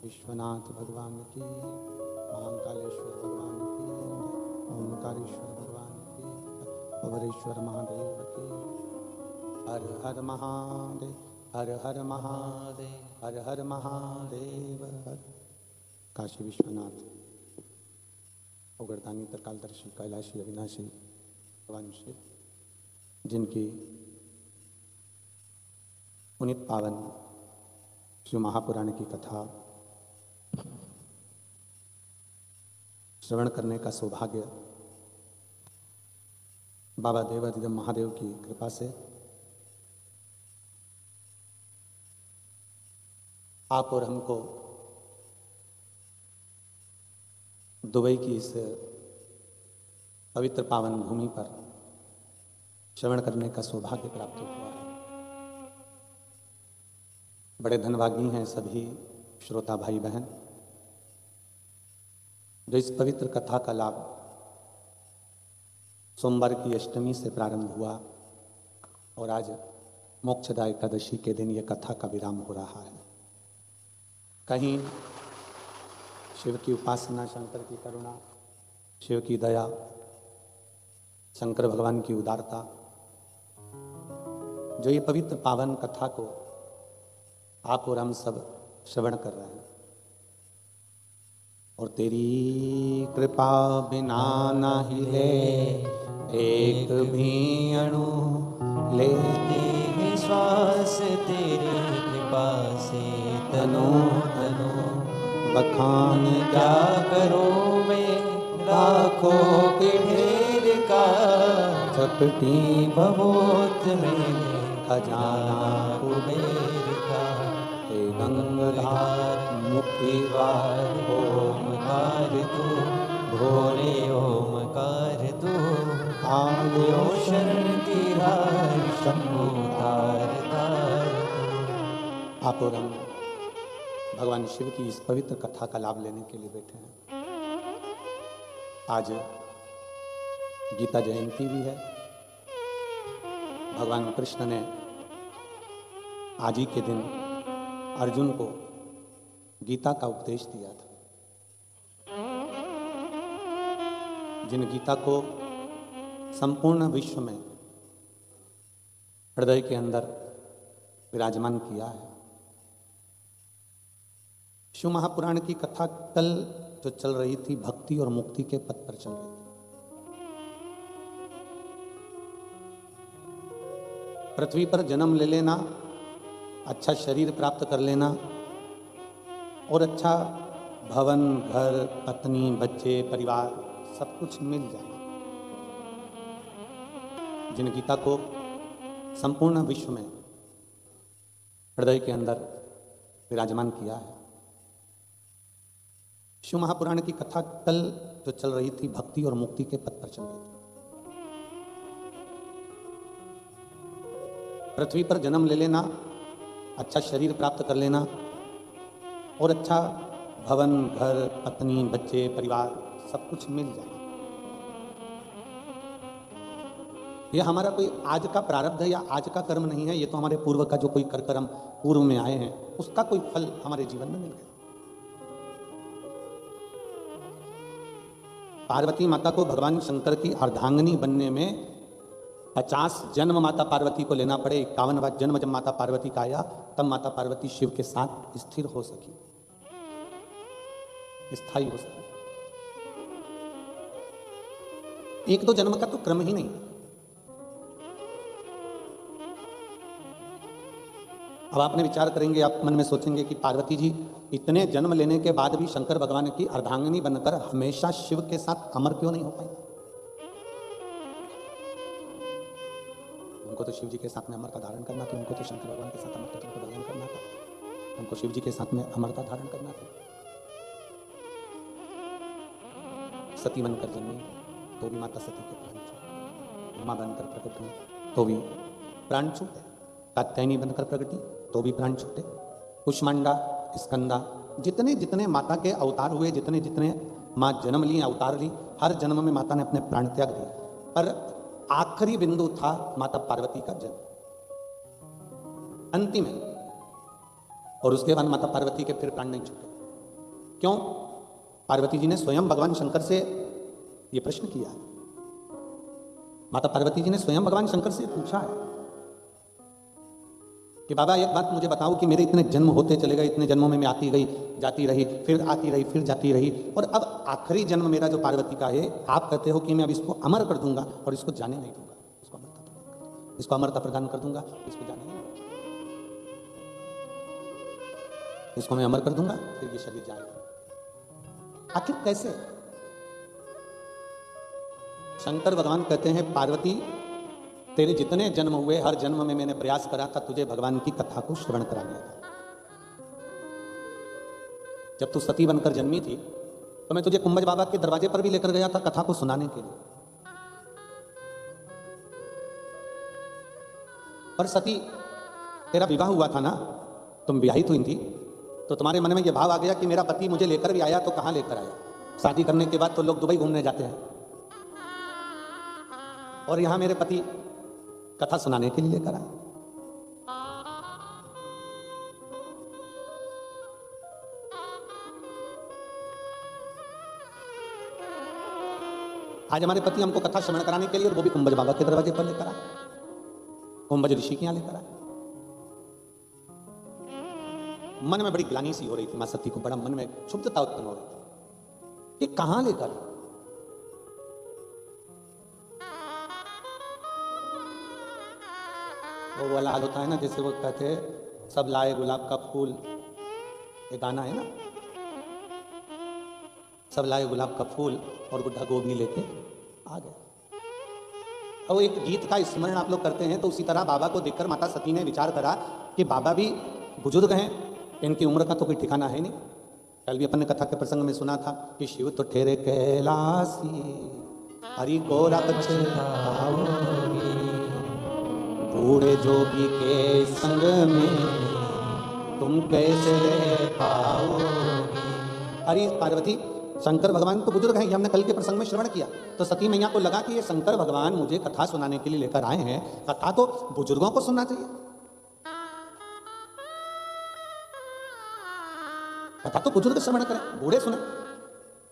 विश्वनाथ भगवान की, महाकालेश्वर भगवान की, ओंकारेश्वर भगवान की, अवरेश्वर महादेव की। हर हर महादेव, हर हर महादेव, हर हर महादेव। हर काशी विश्वनाथ उगरदानी त्रिकालदर्शी कैलाशी अविनाशी भगवान शिव, जिनकी पुनित पावन शिव महापुराण की कथा श्रवण करने का सौभाग्य बाबा देवाधिदेव महादेव की कृपा से आप और हमको दुबई की इस पवित्र पावन भूमि पर श्रवण करने का सौभाग्य प्राप्त हुआ है। बड़े धनभागी हैं सभी श्रोता भाई बहन जो इस पवित्र कथा का लाभ सोमवार की अष्टमी से प्रारंभ हुआ और आज मोक्षदा एकादशी के दिन यह कथा का विराम हो रहा है। कहीं शिव की उपासना, शंकर की करुणा, शिव की दया, शंकर भगवान की उदारता, जो ये पवित्र पावन कथा को आप और हम सब श्रवण कर रहे हैं। और तेरी कृपा बिना नाही ले एक भी अणु, लेते ही श्वास तेरी कृपा से तनो तनो। बखान क्या करो मैं लाखों के ढेर का, चपटी भवोत में खजाना कुबेर का। हे गंगाधार मुक्तिद्वार ओमकार तू, भोले ओमकार तू। आयो शरण तेरा शंभु तार तार। आप और हम भगवान शिव की इस पवित्र कथा का लाभ लेने के लिए बैठे हैं। आज गीता जयंती भी है। भगवान कृष्ण ने आज ही के दिन अर्जुन को गीता का उपदेश दिया था। जिन गीता को संपूर्ण विश्व में हृदय के अंदर विराजमान किया है। शिव महापुराण की कथा कल जो चल रही थी भक्ति और मुक्ति के पथ पर चल रही थी। पृथ्वी पर जन्म ले लेना, अच्छा शरीर प्राप्त कर लेना और अच्छा भवन, घर, पत्नी, बच्चे, परिवार सब कुछ मिल जाना, जिन गीता को संपूर्ण विश्व में हृदय के अंदर विराजमान किया है। शिव महापुराण की कथा कल जो चल रही थी भक्ति और मुक्ति के पथ पर चल रही थी। पृथ्वी पर जन्म ले लेना, अच्छा शरीर प्राप्त कर लेना और अच्छा भवन, घर, पत्नी, बच्चे, परिवार सब कुछ मिल जाना, यह हमारा कोई आज का प्रारब्ध है या आज का कर्म नहीं है। ये तो हमारे पूर्व का जो कोई कर्म पूर्व में आए हैं उसका कोई फल हमारे जीवन में मिल गया। पार्वती माता को भगवान शंकर की अर्धांगिनी बनने में 50 जन्म माता पार्वती को लेना पड़े। 51वां जन्म जब माता पार्वती का आया तब माता पार्वती शिव के साथ स्थिर हो सकी, स्थायी हो सकी। एक दो जन्म का तो क्रम ही नहीं। अब आपने विचार करेंगे, आप मन में सोचेंगे कि पार्वती जी इतने जन्म लेने के बाद भी शंकर भगवान की अर्धांगिनी बनकर हमेशा शिव के साथ अमर क्यों नहीं हो पाई? उनको तो शिव जी के साथ में अमरता धारण करना थी, उनको तो शंकर भगवान के साथ अमरता को धारण करना था, उनको शिव जी के साथ में अमरता धारण करना था। सती बनकर जन्मी तो भी माता सती के प्राण छूटे, उमा बनकर प्रकट हुई तो भी प्राण छूटे, कात्यायनी बनकर प्रकटी तो भी प्राण छूटे, कुष्मांडा, स्कंदा, जितने जितने माता के अवतार हुए, जितने जितने माँ जन्म ली, अवतार ली, हर जन्म में माता ने अपने प्राण त्याग दिए। पर आखिरी बिंदु था माता पार्वती का जन्म, अंतिम है। और उसके बाद माता पार्वती के फिर प्राण नहीं छूटे। क्यों? पार्वती जी ने स्वयं भगवान शंकर से यह प्रश्न किया। माता पार्वती जी ने स्वयं भगवान शंकर से पूछा है कि बाबा एक बात मुझे बताओ कि मेरे इतने जन्म होते चले गए, इतने जन्मों में मैं आती गई जाती रही, फिर आती रही, फिर जाती रही, और अब आखिरी जन्म मेरा जो पार्वती का है, आप कहते हो कि मैं अब इसको अमर कर दूंगा और इसको जाने नहीं दूंगा, इसको अमरता प्रदान कर दूंगा, इसको जाने नहीं दूंगा, इसको मैं अमर कर दूंगा, फिर ये शरीर जाएगा। आखिर कैसे? शंकर भगवान कहते हैं, पार्वती तेरे जितने जन्म हुए, हर जन्म में मैंने प्रयास करा था तुझे भगवान की कथा को श्रवण कराने का। जब तू सती बनकर जन्मी थी तो मैं तुझे कुंभज बाबा के दरवाजे पर भी लेकर गया था कथा को सुनाने के लिए। पर सती, तेरा विवाह हुआ था ना, तुम विवाहित हुई थी, तो तुम्हारे मन में यह भाव आ गया कि मेरा पति मुझे लेकर भी आया तो कहां लेकर आया? शादी करने के बाद तो लोग दुबई घूमने जाते हैं, और यहां मेरे पति कथा सुनाने के लिए लेकर आए। आज हमारे पति हमको कथा श्रवण कराने के लिए, और वो भी कुंभज बाबा के दरवाजे पर लेकर आए, कुंभज ऋषि के यहां लेकर आए। मन में बड़ी ग्लानि सी हो रही थी, मां सती को बड़ा मन में क्षुब्धता उत्पन्न हो रही थी कि कहां लेकर। वो वाला हाल होता है ना, जैसे वो कहते हैं सब लाए गुलाब का फूल, ये गाना है ना, सब लाए गुलाब का फूल और बुढ़ा गोभी लेके आ गए। और एक गीत का स्मरण आप लोग करते हैं, तो उसी तरह बाबा को देखकर माता सती ने विचार करा कि बाबा भी बुजुर्ग हैं, इनकी उम्र का तो कोई ठिकाना है नहीं। कल भी अपन ने कथा के प्रसंग में सुना था कि शिव तो ठहरे कैलासी, हरि को रख बूढ़े जोगी के संग में तुम कैसे रह पाओगे। अरे पार्वती, शंकर भगवान तो बुजुर्ग हैं, ये हमने कल के प्रसंग में श्रवण किया। तो सती मैया को लगा कि ये शंकर भगवान मुझे कथा सुनाने के लिए लेकर आए हैं, कथा तो बुजुर्गों को सुनना चाहिए, कथा तो बुजुर्ग श्रवण करें, बूढ़े सुने।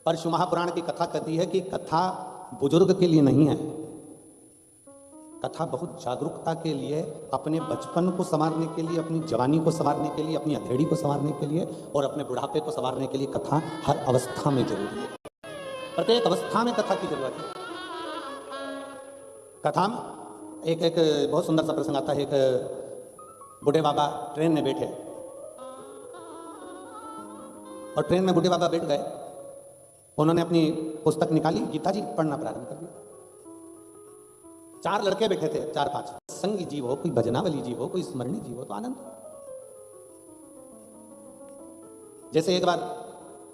पर शिव महापुराण की कथा कहती है कि कथा बुजुर्ग के लिए नहीं है, कथा बहुत जागरूकता के लिए, अपने बचपन को संवारने के लिए, अपनी जवानी को संवारने के लिए, अपनी अधेड़ी को संवारने के लिए और अपने बुढ़ापे को संवारने के लिए कथा हर अवस्था में जरूरी है। प्रत्येक अवस्था में कथा की जरूरत है। कथा में एक बहुत सुंदर सा प्रसंग आता है। एक बूढ़े बाबा ट्रेन में बैठे और ट्रेन में बूढ़े बाबा बैठ गए, उन्होंने अपनी पुस्तक निकाली, गीता जी पढ़ना प्रारंभ कर दिया। चार लड़के बैठे थे, 4-5, संगी जीव हो, कोई भजनावली जीव हो, कोई स्मरणी जीव हो तो आनंद। जैसे एक बार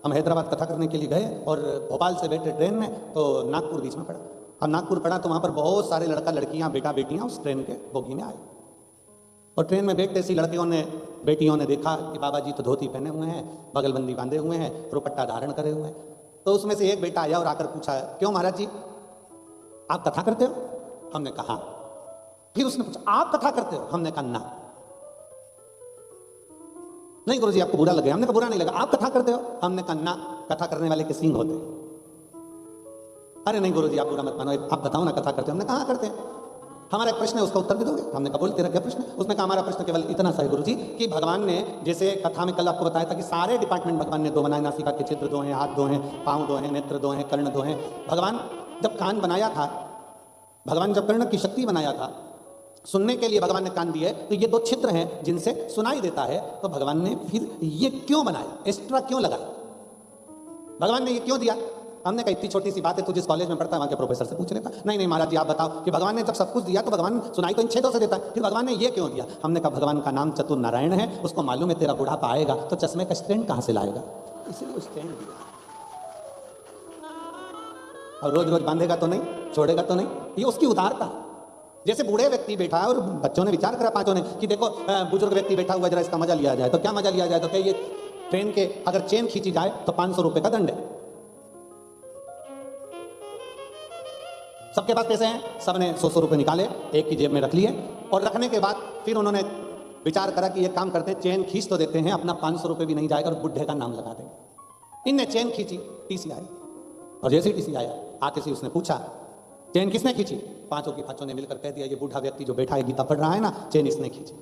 हम हैदराबाद कथा करने के लिए गए और भोपाल से बैठे ट्रेन में, तो नागपुर बीच में पड़ा। अब नागपुर पड़ा तो वहां पर बहुत सारे लड़का लड़कियां, बेटा बेटियां उस ट्रेन के बोगी में आए, और ट्रेन में बैठते सी लड़कियों ने, बेटियों ने देखा कि बाबा जी तो धोती पहने हुए हैं, बगलबंदी बांधे हुए हैं, दुपट्टा धारण करे हुए हैं। तो उसमें से एक बेटा आया और आकर पूछा, क्यों महाराज जी आप कथा करते हो? हमने कहा। फिर उसने पूछा, आप कथा करते हो? हमने कहा ना। नहीं गुरुजी आपको बुरा लगे? हमने कहा बुरा नहीं लगा। आप कथा करते हो? हमने कहा ना, कथा करने वाले के सींग होते। अरे नहीं गुरुजी आप बुरा मत मानो, आप बताओ ना कथा करते हो? हमने कहा करते हैं। हमारा एक प्रश्न है, उसका उत्तर भी दोगे? हमने कहा बोल, तेरा क्या प्रश्न? उसने कहा हमारा प्रश्न केवल इतना सा है गुरुजी कि भगवान ने, जैसे कथा में कल आपको बताया था कि सारे डिपार्टमेंट भगवान ने दो बनाए, नासिका के चित्र दो हैं, हाथ दो हैं, पांव दो हैं, नेत्र दो हैं, कर्ण दो हैं। भगवान जब कान बनाया था, भगवान जब कर्ण की शक्ति बनाया था, सुनने के लिए भगवान ने कान दिए, तो ये दो छिद्र हैं जिनसे सुनाई देता है। तो भगवान ने फिर ये क्यों बनाया, एक्स्ट्रा क्यों लगाया? भगवान ने ये क्यों दिया? हमने कहा इतनी छोटी सी बात है, तू जिस कॉलेज में पढ़ता है वहां के प्रोफेसर से पूछ लेता। नहीं नहीं महाराज जी आप बताओ कि भगवान ने जब सब कुछ दिया तो भगवान सुनाई तो इन छेदों से देता है, फिर भगवान ने ये क्यों दिया? हमने कहा भगवान का नाम चतुर नारायण है, उसको मालूम है तेरा बुढ़ापा आएगा, तो चश्मे का स्टैंड कहां से लाएगा, इसलिए स्टैंड दिया। और रोज रोज बांधेगा तो नहीं, छोड़ेगा तो नहीं, ये उसकी उदारता। जैसे बूढ़े व्यक्ति बैठा है और बच्चों ने विचार करा, पांचों ने, कि देखो बुजुर्ग व्यक्ति बैठा हुआ, जरा इसका मजा लिया जाए। तो क्या मजा लिया जाए? तो क्या ये ट्रेन के अगर चेन खींची जाए तो 500 रुपए का दंड है। सबके पास पैसे हैं, सबने 100 रुपए निकाले, एक की जेब में रख लिए, और रखने के बाद फिर उन्होंने विचार करा कि ये काम करते हैं, चेन खींच तो देते हैं, अपना 500 रुपए भी नहीं जाएगा और बुढ़े का नाम लगा देंगे। इनने चेन खींची, टीसी आया, और जैसे ही टीसी आया आके से उसने पूछा चेन किसने खींची? पांचों की पांचों ने मिलकर कह दिया ये बूढ़ा व्यक्ति जो बैठा है गीता पढ़ रहा है ना, चेन इसने खींची।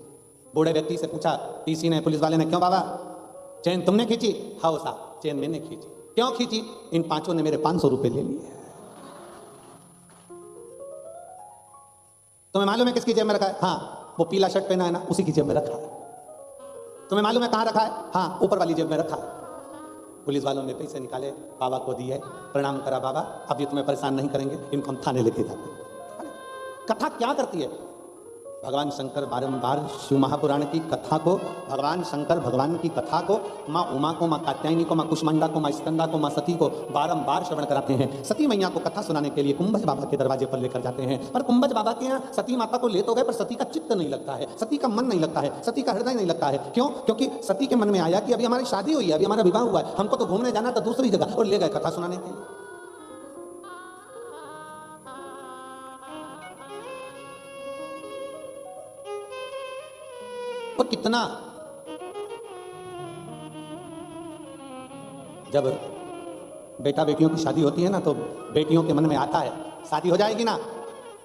बूढ़े व्यक्ति से पूछा टीसी ने, पुलिस वाले ने, क्यों बाबा चेन तुमने खींची? हाँ साहब चेन मैंने खींची। क्यों खींची? इन पांचों ने मेरे 500 रुपए ले लिए। तुम्हें मालूम है किसकी जेब में रखा है? हाँ वो पीला शर्ट पहना है ना, उसी की जेब में रखा है। तुम्हें मालूम है कहाँ रखा है? हाँ ऊपर वाली जेब में रखा है। पुलिस वालों ने पैसे निकाले, बाबा को दिए, प्रणाम करा, बाबा अब ये तुम्हें परेशान नहीं करेंगे, इनको हम थाने लेके जाते हैं। कथा क्या करती है? भगवान शंकर बारंबार शिव महापुराण की कथा को, भगवान शंकर भगवान की कथा को माँ उमा को, माँ कात्यायनी को, माँ कुष्मांडा को, माँ स्कंदा को, माँ सती को बारंबार श्रवण कराते हैं। सती मैया को कथा सुनाने के लिए कुंभज बाबा के दरवाजे पर लेकर जाते हैं, पर कुंभज बाबा के यहाँ सती माता को ले तो गए, पर सती का चित्त नहीं लगता है, सती का मन नहीं लगता है, सती का हृदय नहीं लगता है। क्यों? क्योंकि सती के मन में आया कि अभी हमारी शादी हुई है, अभी हमारा विवाह हुआ है, हमको तो घूमने जाना था दूसरी जगह, और ले गए कथा सुनाने के लिए। और कितना, जब बेटा बेटियों की शादी होती है ना, तो बेटियों के मन में आता है शादी हो जाएगी ना,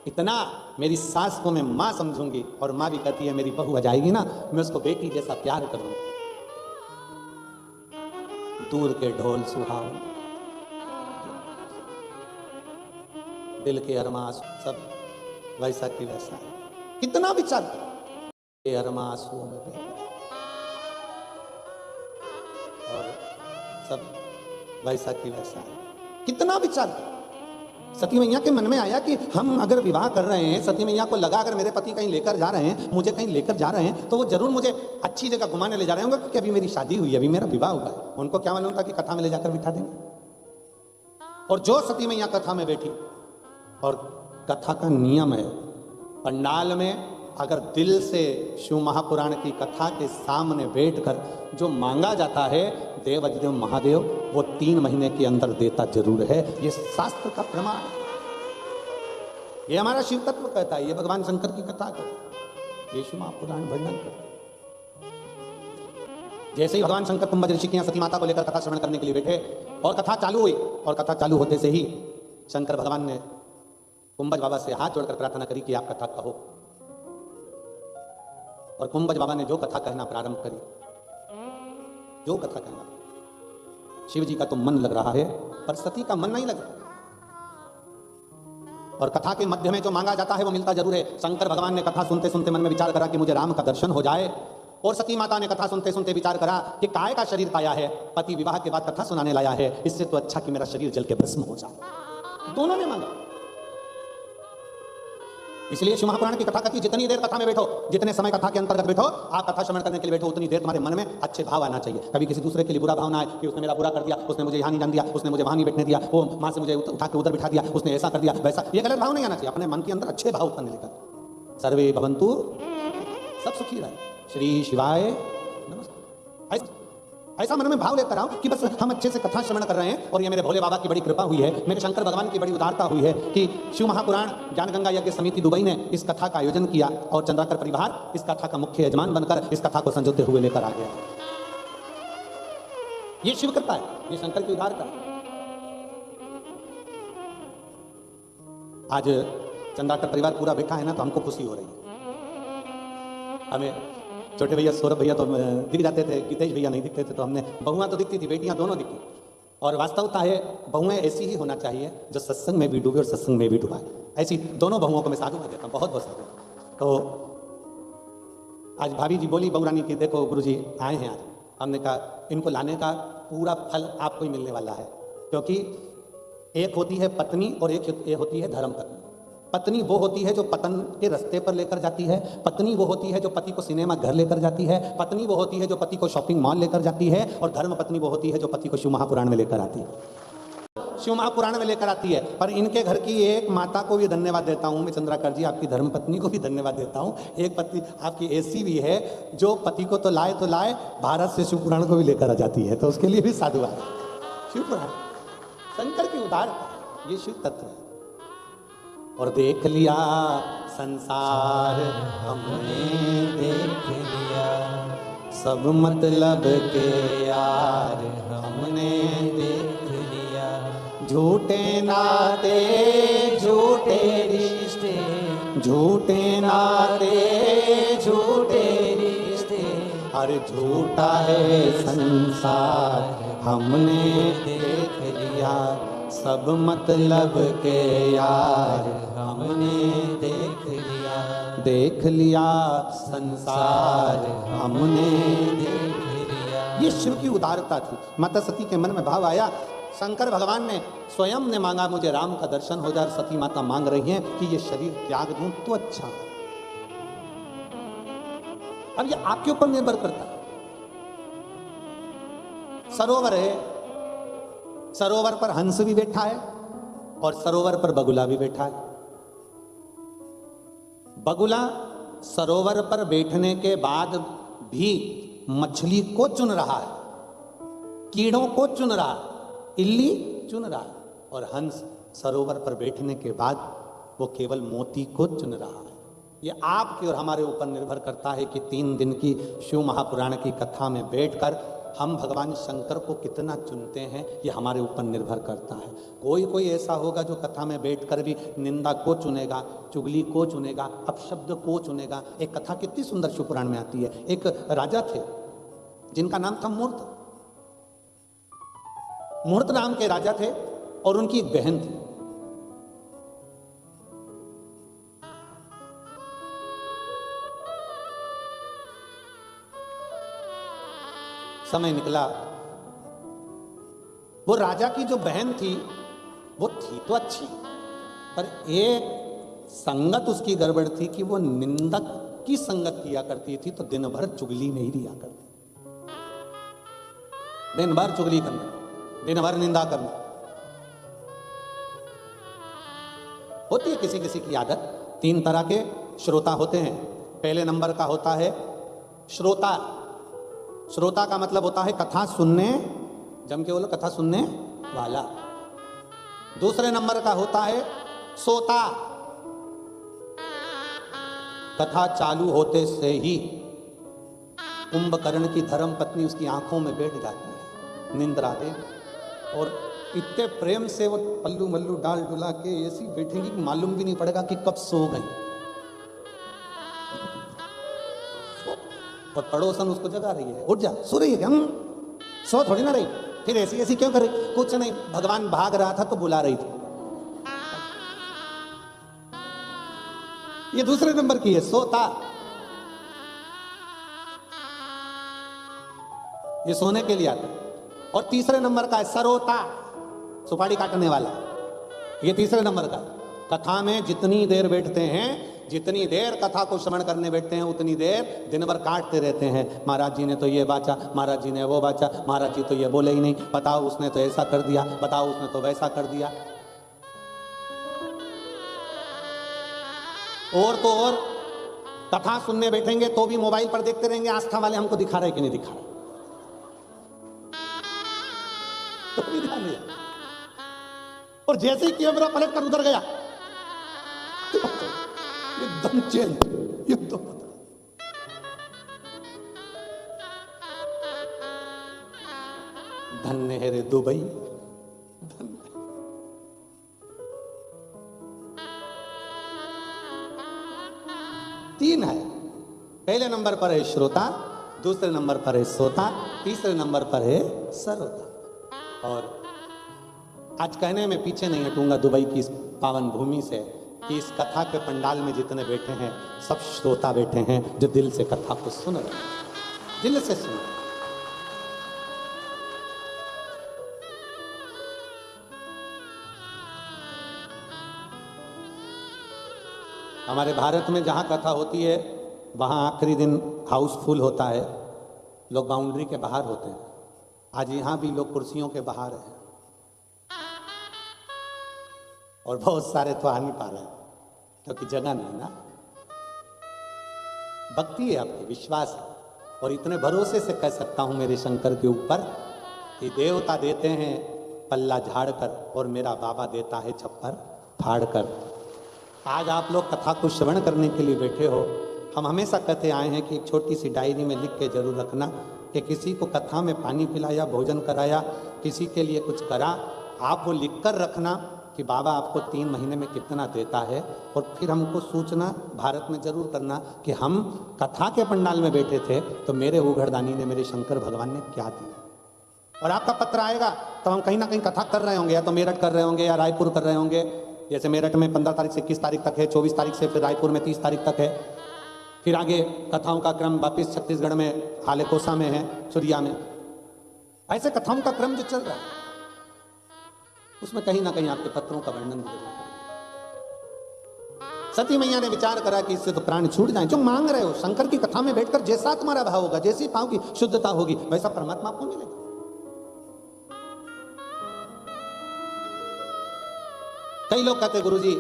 इतना मेरी सास को मैं माँ समझूंगी, और माँ भी कहती है मेरी बहू आ जाएगी ना, मैं उसको बेटी जैसा प्यार करूंगी। दूर के ढोल सुहाव, दिल के अरमास सब वैसा की वैसा है। कितना विचार अरमासुओं में बह और सब वैसा की वैसा है। कितना विचार। सती मैया के मन में आया कि हम अगर विवाह कर रहे हैं, सती मैया को लगा अगर मेरे पति कहीं लेकर जा रहे हैं, मुझे कहीं लेकर जा रहे हैं, तो वो जरूर मुझे अच्छी जगह घुमाने ले जा रहे होंगे, क्योंकि अभी मेरी शादी हुई है, अभी मेरा विवाह हुआ है। उनको क्या मालूम था कि कथा में ले जाकर बिठा देंगे। और जो सती मैया कथा में बैठी, और कथा का नियम है पंडाल में अगर दिल से शिव महापुराण की कथा के सामने बैठकर जो मांगा जाता है, देव अधिदेव महादेव वो 3 महीने के अंदर देता जरूर है। ये शास्त्र का प्रमाण, ये हमारा शिव तत्व कहता है, ये भगवान शंकर की कथा कहता है, ये शिव महापुराण वर्णन करता है। जैसे ही भगवान शंकर कुंभज ऋषि के यहाँ सती माता को लेकर कथा श्रवण करने के लिए बैठे, और कथा चालू हुई, और कथा चालू होते से ही शंकर भगवान ने कुंभज बाबा से हाथ जोड़कर प्रार्थना करी कि आप कथा कहो। और कुंभज बाबा ने जो कथा कहना प्रारंभ करी, जो कथा कहना, शिव जी का तो मन लग रहा है, पर सती का मन नहीं लग रहा। और कथा के मध्य में जो मांगा जाता है वो मिलता जरूर है। शंकर भगवान ने कथा सुनते सुनते मन में विचार करा कि मुझे राम का दर्शन हो जाए, और सती माता ने कथा सुनते सुनते विचार करा कि काय का शरीर पाया है, पति विवाह के बाद कथा सुनाने लाया है, इससे तो अच्छा कि मेरा शरीर जल के भस्म हो जाए। दोनों ने मांगा। इसलिए शिव महापुराण की कथा कहती है जितनी देर कथा में बैठो, जितने समय कथा के अंतर्गत बैठो, आप कथा श्रवण करने के लिए बैठो, उतनी देर तुम्हारे मन में अच्छे भाव आना चाहिए। कभी किसी दूसरे के लिए बुरा भाव ना आए कि उसने मेरा बुरा कर दिया, उसने मुझे यहाँ नहीं जान दिया, उसने मुझे वहाँ नहीं बैठने दिया, वो माँ से मुझे उठा के उधर बिठा दिया, उसने ऐसा कर दिया वैसा। ये गलत भाव नहीं आना चाहिए। अपने मन के अंदर अच्छे भाव उत्पन्न लेकर सर्वे भवन्तु, सब सुखी रहे, श्री शिवाय नमस्ते, ऐसा मन में भाव लेकर आओ कि बस हम अच्छे से कथा श्रवण कर रहे हैं, और ये मेरे भोले बाबा की बड़ी कृपा हुई है, मेरे शंकर भगवान की बड़ी उदारता हुई है कि शिव महापुराण ज्ञानगंगा यज्ञ समिति दुबई ने इस कथा का आयोजन किया, और चंद्राकर परिवार इस कथा का मुख्य यजमान बनकर इस कथा को संजोते हुए लेकर आ गया। ये शिव कृपा है, ये शंकर की उदारता। आज चंद्राकर परिवार पूरा बैठा है ना, तो हमको खुशी हो रही है। हमें छोटे भैया सौरभ भैया तो दिख जाते थे, गीतेश भैया नहीं दिखते थे, तो हमने बहुआं तो दिखती थी, बेटियां दोनों दिखती। और वास्तवता है बहुएं ऐसी ही होना चाहिए जो सत्संग में भी डूबे और सत्संग में भी डूबाए। ऐसी दोनों बहुओं को मैं साधु में देता हूँ, बहुत बहुत साधु। तो आज भाभी जी बोली बहू रानी की, देखो गुरुजी आए हैं आज। हमने कहा इनको लाने का पूरा फल आपको ही मिलने वाला है, क्योंकि एक होती है पत्नी और एक होती है धर्म पत्नी। पत्नी वो होती है जो पतन के रास्ते पर लेकर जाती है, पत्नी वो होती है जो पति को सिनेमा घर लेकर जाती है, पत्नी वो होती है जो पति को शॉपिंग मॉल लेकर जाती है, और धर्म पत्नी वो होती है जो पति को शिव महापुराण में लेकर आती है। शिव महापुराण में लेकर आती है। पर इनके घर की एक माता को भी धन्यवाद देता हूँ मैं, चंद्राकर जी, आपकी धर्म पत्नी को भी धन्यवाद देता हूँ। एक पत्नी आपकी ऐसी भी है जो पति को तो लाए भारत से शिव पुराण को भी लेकर आ जाती है, तो उसके लिए भी साधुवाद। शिव पुराण शंकर की उदारता, ये शिव तत्व है। और देख लिया संसार हमने देख लिया, सब मतलब के यार हमने झूठे नाते झूठे रिश्ते, झूठे नाते झूठे रिश्ते, अरे झूठा है संसार हमने देख लिया, सब मतलब के यार हमने देख लिया संसार हमने देख लिया। ये शिव की उदारता थी। माता सती के मन में भाव आया, शंकर भगवान ने स्वयं ने मांगा मुझे राम का दर्शन हो जाए, सती माता मांग रही हैं कि ये शरीर त्याग दूं तो अच्छा। अब ये आपके ऊपर निर्भर करता है। सरोवर है, सरोवर पर हंस भी बैठा है और सरोवर पर बगुला भी बैठा है। बगुला सरोवर पर बैठने के बाद भी मछली को चुन रहा है, कीड़ों को चुन रहा है, इल्ली चुन रहा है, और हंस सरोवर पर बैठने के बाद वो केवल मोती को चुन रहा है। ये आपके और हमारे ऊपर निर्भर करता है कि 3 दिन की शिव महापुराण की कथा में बैठकर हम भगवान शंकर को कितना चुनते हैं, ये हमारे ऊपर निर्भर करता है। कोई ऐसा होगा जो कथा में बैठकर भी निंदा को चुनेगा, चुगली को चुनेगा, अपशब्द को चुनेगा। एक कथा कितनी सुंदर शिव पुराण में आती है। एक राजा थे जिनका नाम था मूर्त। मूर्त नाम के राजा थे और उनकी एक बहन थी। समय निकला, वो राजा की जो बहन थी वो थी तो अच्छी, पर एक संगत उसकी गड़बड़ थी कि वो निंदक की संगत किया करती थी, तो दिन भर चुगली में ही रिया करती, दिन भर चुगली करना, दिन भर निंदा करना। होती है किसी किसी की आदत। 3 तरह के श्रोता होते हैं। पहले नंबर का होता है श्रोता। श्रोता का मतलब होता है कथा सुनने, जम के बोलो, कथा सुनने वाला। दूसरे नंबर का होता है सोता। कथा चालू होते से ही कुंभकर्ण की धर्म पत्नी उसकी आंखों में बैठ जाती है, निंद्रा दे, और इतने प्रेम से वो पल्लू मल्लू डाल डुला के ऐसी बैठेंगी कि मालूम भी नहीं पड़ेगा कि कब सो गई। और पड़ोसन उसको जगा रही है, उठ जा, सो रही है क्या? सो थोड़ी ना रही, फिर ऐसी ऐसी क्यों करे? कुछ नहीं, भगवान भाग रहा था तो बुला रही थी। ये दूसरे नंबर की है सोता। ये सोने के लिए आता है। और तीसरे नंबर का है सरोता, सुपारी काटने वाला। ये तीसरे नंबर का। कथा में जितनी देर बैठते हैं, जितनी देर कथा को श्रवण करने बैठते हैं, उतनी देर दिन भर काटते रहते हैं। महाराज जी ने तो ये बाचा, महाराज जी ने वो बाचा, महाराज जी तो ये बोले ही नहीं, बताओ उसने तो ऐसा कर दिया, बताओ उसने तो वैसा कर दिया। और तो और कथा सुनने बैठेंगे तो भी मोबाइल पर देखते रहेंगे, आस्था वाले हमको दिखा रहे कि नहीं दिखा रहे, तो भी ध्यान नहीं। और जैसे ही कैमरा पलट कर उधर गया, एकदम चेंज, एकदम बदला। धन्य है रे दुबई, धन्य। तीन है। पहले नंबर पर है श्रोता, दूसरे नंबर पर है सोता, तीसरे नंबर पर है सरोता। और आज कहने में पीछे नहीं हटूंगा दुबई की इस पावन भूमि से कि इस कथा के पंडाल में जितने बैठे हैं सब श्रोता बैठे हैं, जो दिल से कथा को सुन रहे हैं, दिल से सुन। हमारे भारत में जहां कथा होती है वहां आखिरी दिन हाउसफुल होता है, लोग बाउंड्री के बाहर होते हैं। आज यहां भी लोग कुर्सियों के बाहर हैं और बहुत सारे तो आ नहीं पा रहे हैं क्योंकि जगह नहीं ना। भक्ति है, आपकी विश्वास है, और इतने भरोसे से कह सकता हूं मेरे शंकर के ऊपर कि देवता देते हैं पल्ला झाड़ कर और मेरा बाबा देता है छप्पर फाड़ कर। आज आप लोग कथा को श्रवण करने के लिए बैठे हो। हम हमेशा कहते आए हैं कि एक छोटी सी डायरी में लिख के जरूर रखना कि किसी को कथा में पानी पिलाया, भोजन कराया, किसी के लिए कुछ करा, आप वो लिख कर रखना कि बाबा आपको 3 महीने में कितना देता है, और फिर हमको सूचना भारत में जरूर करना कि हम कथा के पंडाल में बैठे थे तो मेरे उघड़दानी ने, मेरे शंकर भगवान ने क्या दिया। और आपका पत्र आएगा तो हम कहीं ना कहीं कथा कर रहे होंगे, या तो मेरठ कर रहे होंगे या रायपुर कर रहे होंगे। जैसे मेरठ में 15 तारीख से 21 तारीख तक है, 24 तारीख से, फिर रायपुर में 30 तारीख तक है, फिर आगे कथाओं का क्रम वापिस छत्तीसगढ़ में हालेकोसा में है, चुरिया में। ऐसे कथाओं का क्रम जो चल रहा है उसमें कहीं ना कहीं आपके पत्रों का वर्णन जरूर करें। सती मैया ने विचार करा कि इससे तो प्राण छूट जाए। जो मांग रहे हो शंकर की कथा में बैठकर, जैसा तुम्हारा भाव होगा, जैसी भाव की शुद्धता होगी, वैसा परमात्मा आपको मिलेगा। कई लोग कहते गुरुजी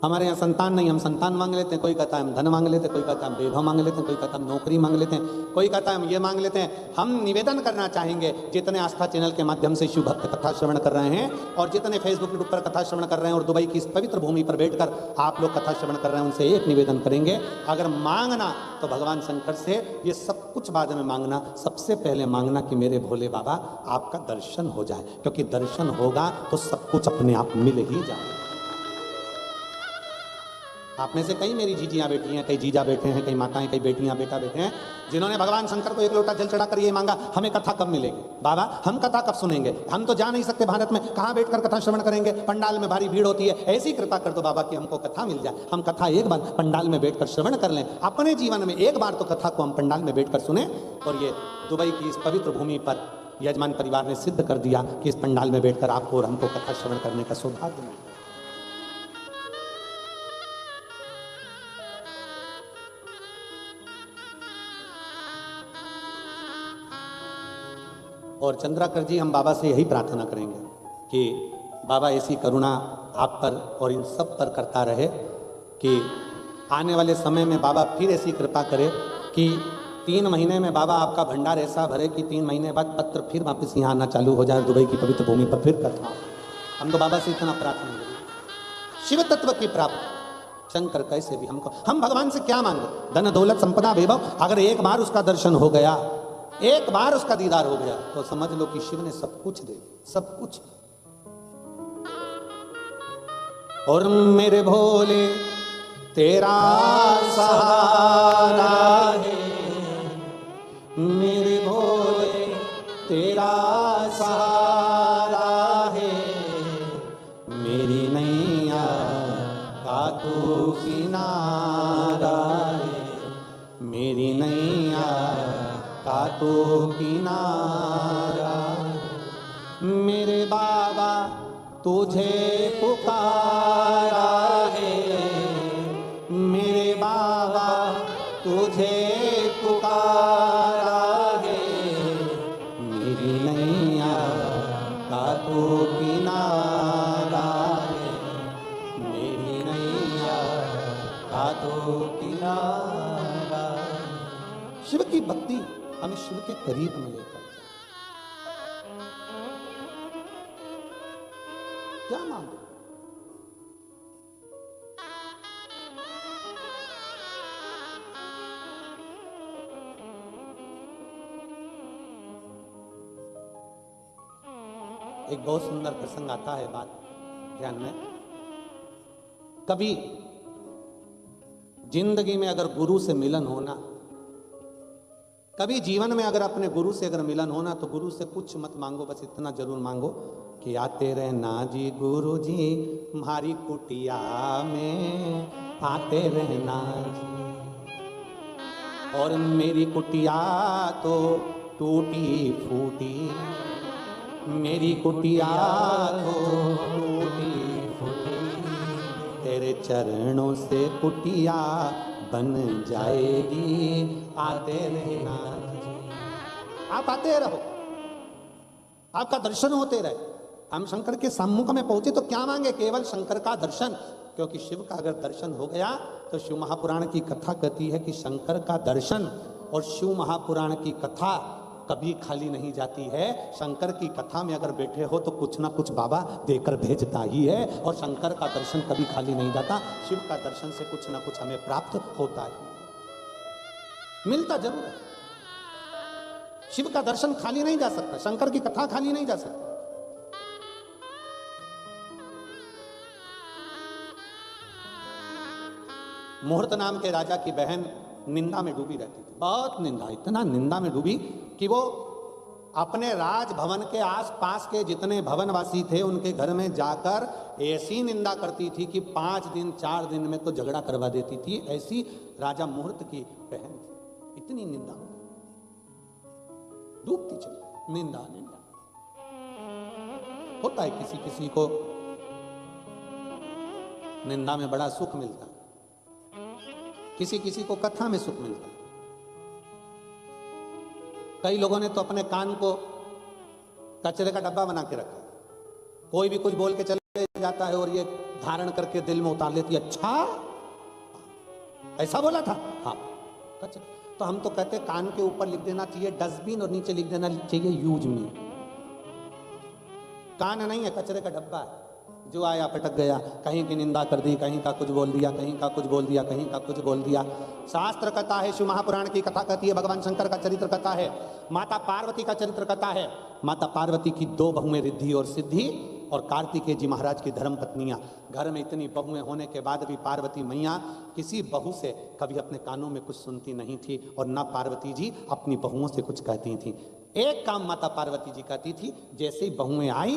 हमारे यहाँ संतान नहीं, हम संतान मांग लेते हैं। कोई कहता है हम धन मांग लेते हैं, कोई कहता है हम वैभव मांग लेते हैं, कोई कहता है हम नौकरी मांग लेते हैं, कोई कहता है हम ये मांग लेते हैं। हम निवेदन करना चाहेंगे जितने आस्था चैनल के माध्यम से शिव भक्त कथा श्रवण कर रहे हैं, और जितने फेसबुक यूट्यूब पर कथा श्रवण कर रहे हैं, और दुबई की इस पवित्र भूमि पर बैठकर आप लोग कथा श्रवण कर रहे हैं, उनसे एक निवेदन करेंगे, अगर मांगना तो भगवान शंकर से ये सब कुछ बाद में मांगना, सबसे पहले मांगना कि मेरे भोले बाबा आपका दर्शन हो जाए, क्योंकि दर्शन होगा तो सब कुछ अपने आप मिल ही जाए। आप में से कई मेरी जीजियां बैठी हैं, कई जीजा बैठे हैं, कई माताएं, कई बेटियां बेटा बैठे हैं, जिन्होंने भगवान शंकर को एक लोटा जल चढ़ाकर ये मांगा, हमें कथा कब मिलेगी बाबा, हम कथा कब सुनेंगे, हम तो जा नहीं सकते भारत में, कहाँ बैठकर कथा श्रवण करेंगे, पंडाल में भारी भीड़ होती है, ऐसी कृपा कर दो बाबा कि हमको कथा मिल जाए, हम कथा एक बार पंडाल में बैठकर श्रवण कर लें, अपने जीवन में एक बार तो कथा को हम पंडाल में बैठकर सुने। और ये दुबई की इस पवित्र भूमि पर यजमान परिवार ने सिद्ध कर दिया कि इस पंडाल में बैठकर आपको और हमको कथा श्रवण करने का सौभाग्य मिला। और चंद्राकर जी, हम बाबा से यही प्रार्थना करेंगे कि बाबा ऐसी करुणा आप पर और इन सब पर करता रहे कि आने वाले समय में बाबा फिर ऐसी कृपा करे कि 3 महीने में बाबा आपका भंडार ऐसा भरे कि 3 महीने बाद पत्र फिर वापस यहाँ आना चालू हो जाए, दुबई की पवित्र भूमि पर फिर कथा। हम तो बाबा से इतना प्रार्थना करेंगे, शिव तत्व की प्राप्ति। शंकर कैसे भी हमको, हम भगवान से क्या मांगे, धन दौलत संपदा वैभव, अगर एक बार उसका दर्शन हो गया, एक बार उसका दीदार हो गया, तो समझ लो कि शिव ने सब कुछ दे दिया, सब कुछ। और मेरे भोले तेरा सहारा है, मेरे भोले तेरा सहारा है, मेरी नैया का तू किनारा है, मेरी नैया का तो किनारा, मेरे बाबा तुझे पुकारा है, मेरे बाबा तुझे पुकारा है, मेरी नैया का तो किनारा है, मेरी नैया का तो किनारा। शिव की भक्ति हमें शिव के करीब में लेकर क्या मांगो। एक बहुत सुंदर प्रसंग आता है, बात ध्यान में। कभी जिंदगी में अगर गुरु से मिलन होना, कभी जीवन में अगर अपने गुरु से अगर मिलन होना, तो गुरु से कुछ मत मांगो, बस इतना जरूर मांगो कि आते रहना जी गुरु जी हमारी कुटिया में, आते रहना जी। और मेरी कुटिया तो टूटी फूटी, मेरी कुटिया तो टूटी फूटी, तेरे चरणों से कुटिया बन जाएगी, आते रहना जी। आप आते रहो, आपका दर्शन होते रहे। हम शंकर के सम्मुख में पहुंचे तो क्या मांगे, केवल शंकर का दर्शन, क्योंकि शिव का अगर दर्शन हो गया तो शिव महापुराण की कथा कहती है कि शंकर का दर्शन और शिव महापुराण की कथा कभी खाली नहीं जाती है। शंकर की कथा में अगर बैठे हो तो कुछ ना कुछ बाबा देकर भेजता ही है, और शंकर का दर्शन कभी खाली नहीं जाता। शिव का दर्शन से कुछ ना कुछ हमें प्राप्त होता है, मिलता जरूर है। शिव का दर्शन खाली नहीं जा सकता, शंकर की कथा खाली नहीं जा सकती। मुहूर्त नाम के राजा की बहन निंदा में डूबी रहती थी, बहुत निंदा, इतना निंदा में डूबी कि वो अपने राजभवन के आसपास के जितने भवनवासी थे उनके घर में जाकर ऐसी निंदा करती थी कि 5 दिन 4 दिन में तो झगड़ा करवा देती थी। ऐसी राजा मुहूर्त की बहन थी, इतनी निंदा डूबती चली, निंदा निंदा। होता है किसी किसी को निंदा में बड़ा सुख मिलता है, किसी किसी को कथा में सुख मिलता है। कई लोगों ने तो अपने कान को कचरे का डब्बा बना के रखा, कोई भी कुछ बोल के चले जाता है और ये धारण करके दिल में उतार लेती है, अच्छा ऐसा बोला था, हाँ कचरे। तो हम तो कहते कान के ऊपर लिख देना चाहिए डस्टबिन और नीचे लिख देना चाहिए यूज मी। कान नहीं है, कचरे का डब्बा है, जो आया पटक गया, कहीं की निंदा कर दी, कहीं का कुछ बोल दिया, कहीं का कुछ बोल दिया, कहीं का कुछ बोल दिया। शास्त्र कथा है, शिव महापुराण की कथा कहती है, भगवान शंकर का चरित्र कथा है, माता पार्वती का चरित्र कथा है। माता पार्वती की 2 बहुएं रिद्धि और सिद्धि और कार्तिकेय जी महाराज की धर्म पत्नियां। घर में इतनी बहुएं होने के बाद भी पार्वती मैया किसी बहू से कभी अपने कानों में कुछ सुनती नहीं थी और न पार्वती जी अपनी बहुओं से कुछ कहती थी। एक काम माता पार्वती जी कहती थी, जैसे ही बहुएं आई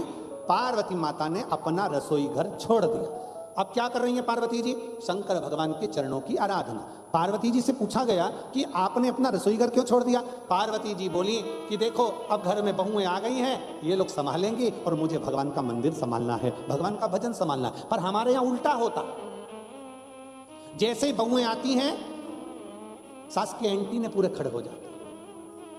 पार्वती माता ने अपना रसोई घर छोड़ दिया। अब क्या कर रही हैं पार्वती जी? शंकर भगवान के चरणों की आराधना। पार्वती जी से पूछा गया कि आपने अपना रसोई घर क्यों छोड़ दिया? पार्वती जी बोली कि देखो अब घर में बहुएं आ गई हैं, ये लोग संभालेंगी और मुझे भगवान का मंदिर संभालना है, भगवान का भजन संभालना है। पर हमारे यहाँ उल्टा होता, जैसे ही बहुएं आती हैं सास के एंटी ने पूरे खड़े हो जाते।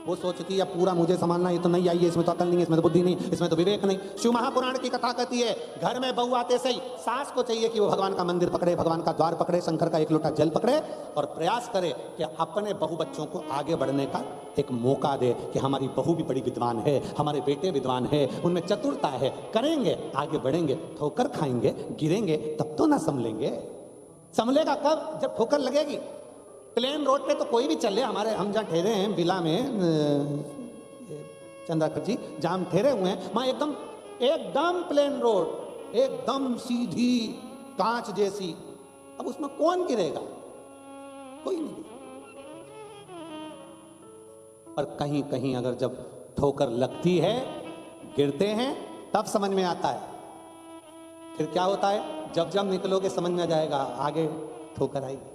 वो सोचती है पूरा मुझे संभालना, ये तो नहीं आई है, इसमें तो अकल नहीं है, इसमें तो बुद्धि नहीं, इसमें तो विवेक नहीं। शिव महापुराण की कथा कहती है घर में बहू आते से ही सास को चाहिए कि वो भगवान का मंदिर पकड़े, भगवान का द्वार पकड़े, शंकर का 1 लोटा जल पकड़े और प्रयास करे कि अपने बहू बच्चों को आगे बढ़ने का एक मौका दे कि हमारी बहू भी बड़ी विद्वान है, हमारे बेटे विद्वान है, उनमें चतुरता है, करेंगे आगे बढ़ेंगे, ठोकर खाएंगे गिरेंगे तब तो ना संभलेंगे। संभलेगा कब? जब ठोकर लगेगी। प्लेन रोड पे तो कोई भी चले, हमारे हम जहाँ ठहरे हैं विला में चंद्राकर जी जहाँ हम ठहरे हुए हैं, वहाँ एकदम प्लेन रोड, एकदम सीधी कांच जैसी। अब उसमें कौन गिरेगा? कोई नहीं। पर कहीं कहीं अगर जब ठोकर लगती है, गिरते हैं, तब समझ में आता है। फिर क्या होता है? जब जब निकलोगे समझ में आ जाएगा, आगे ठोकर आएगी,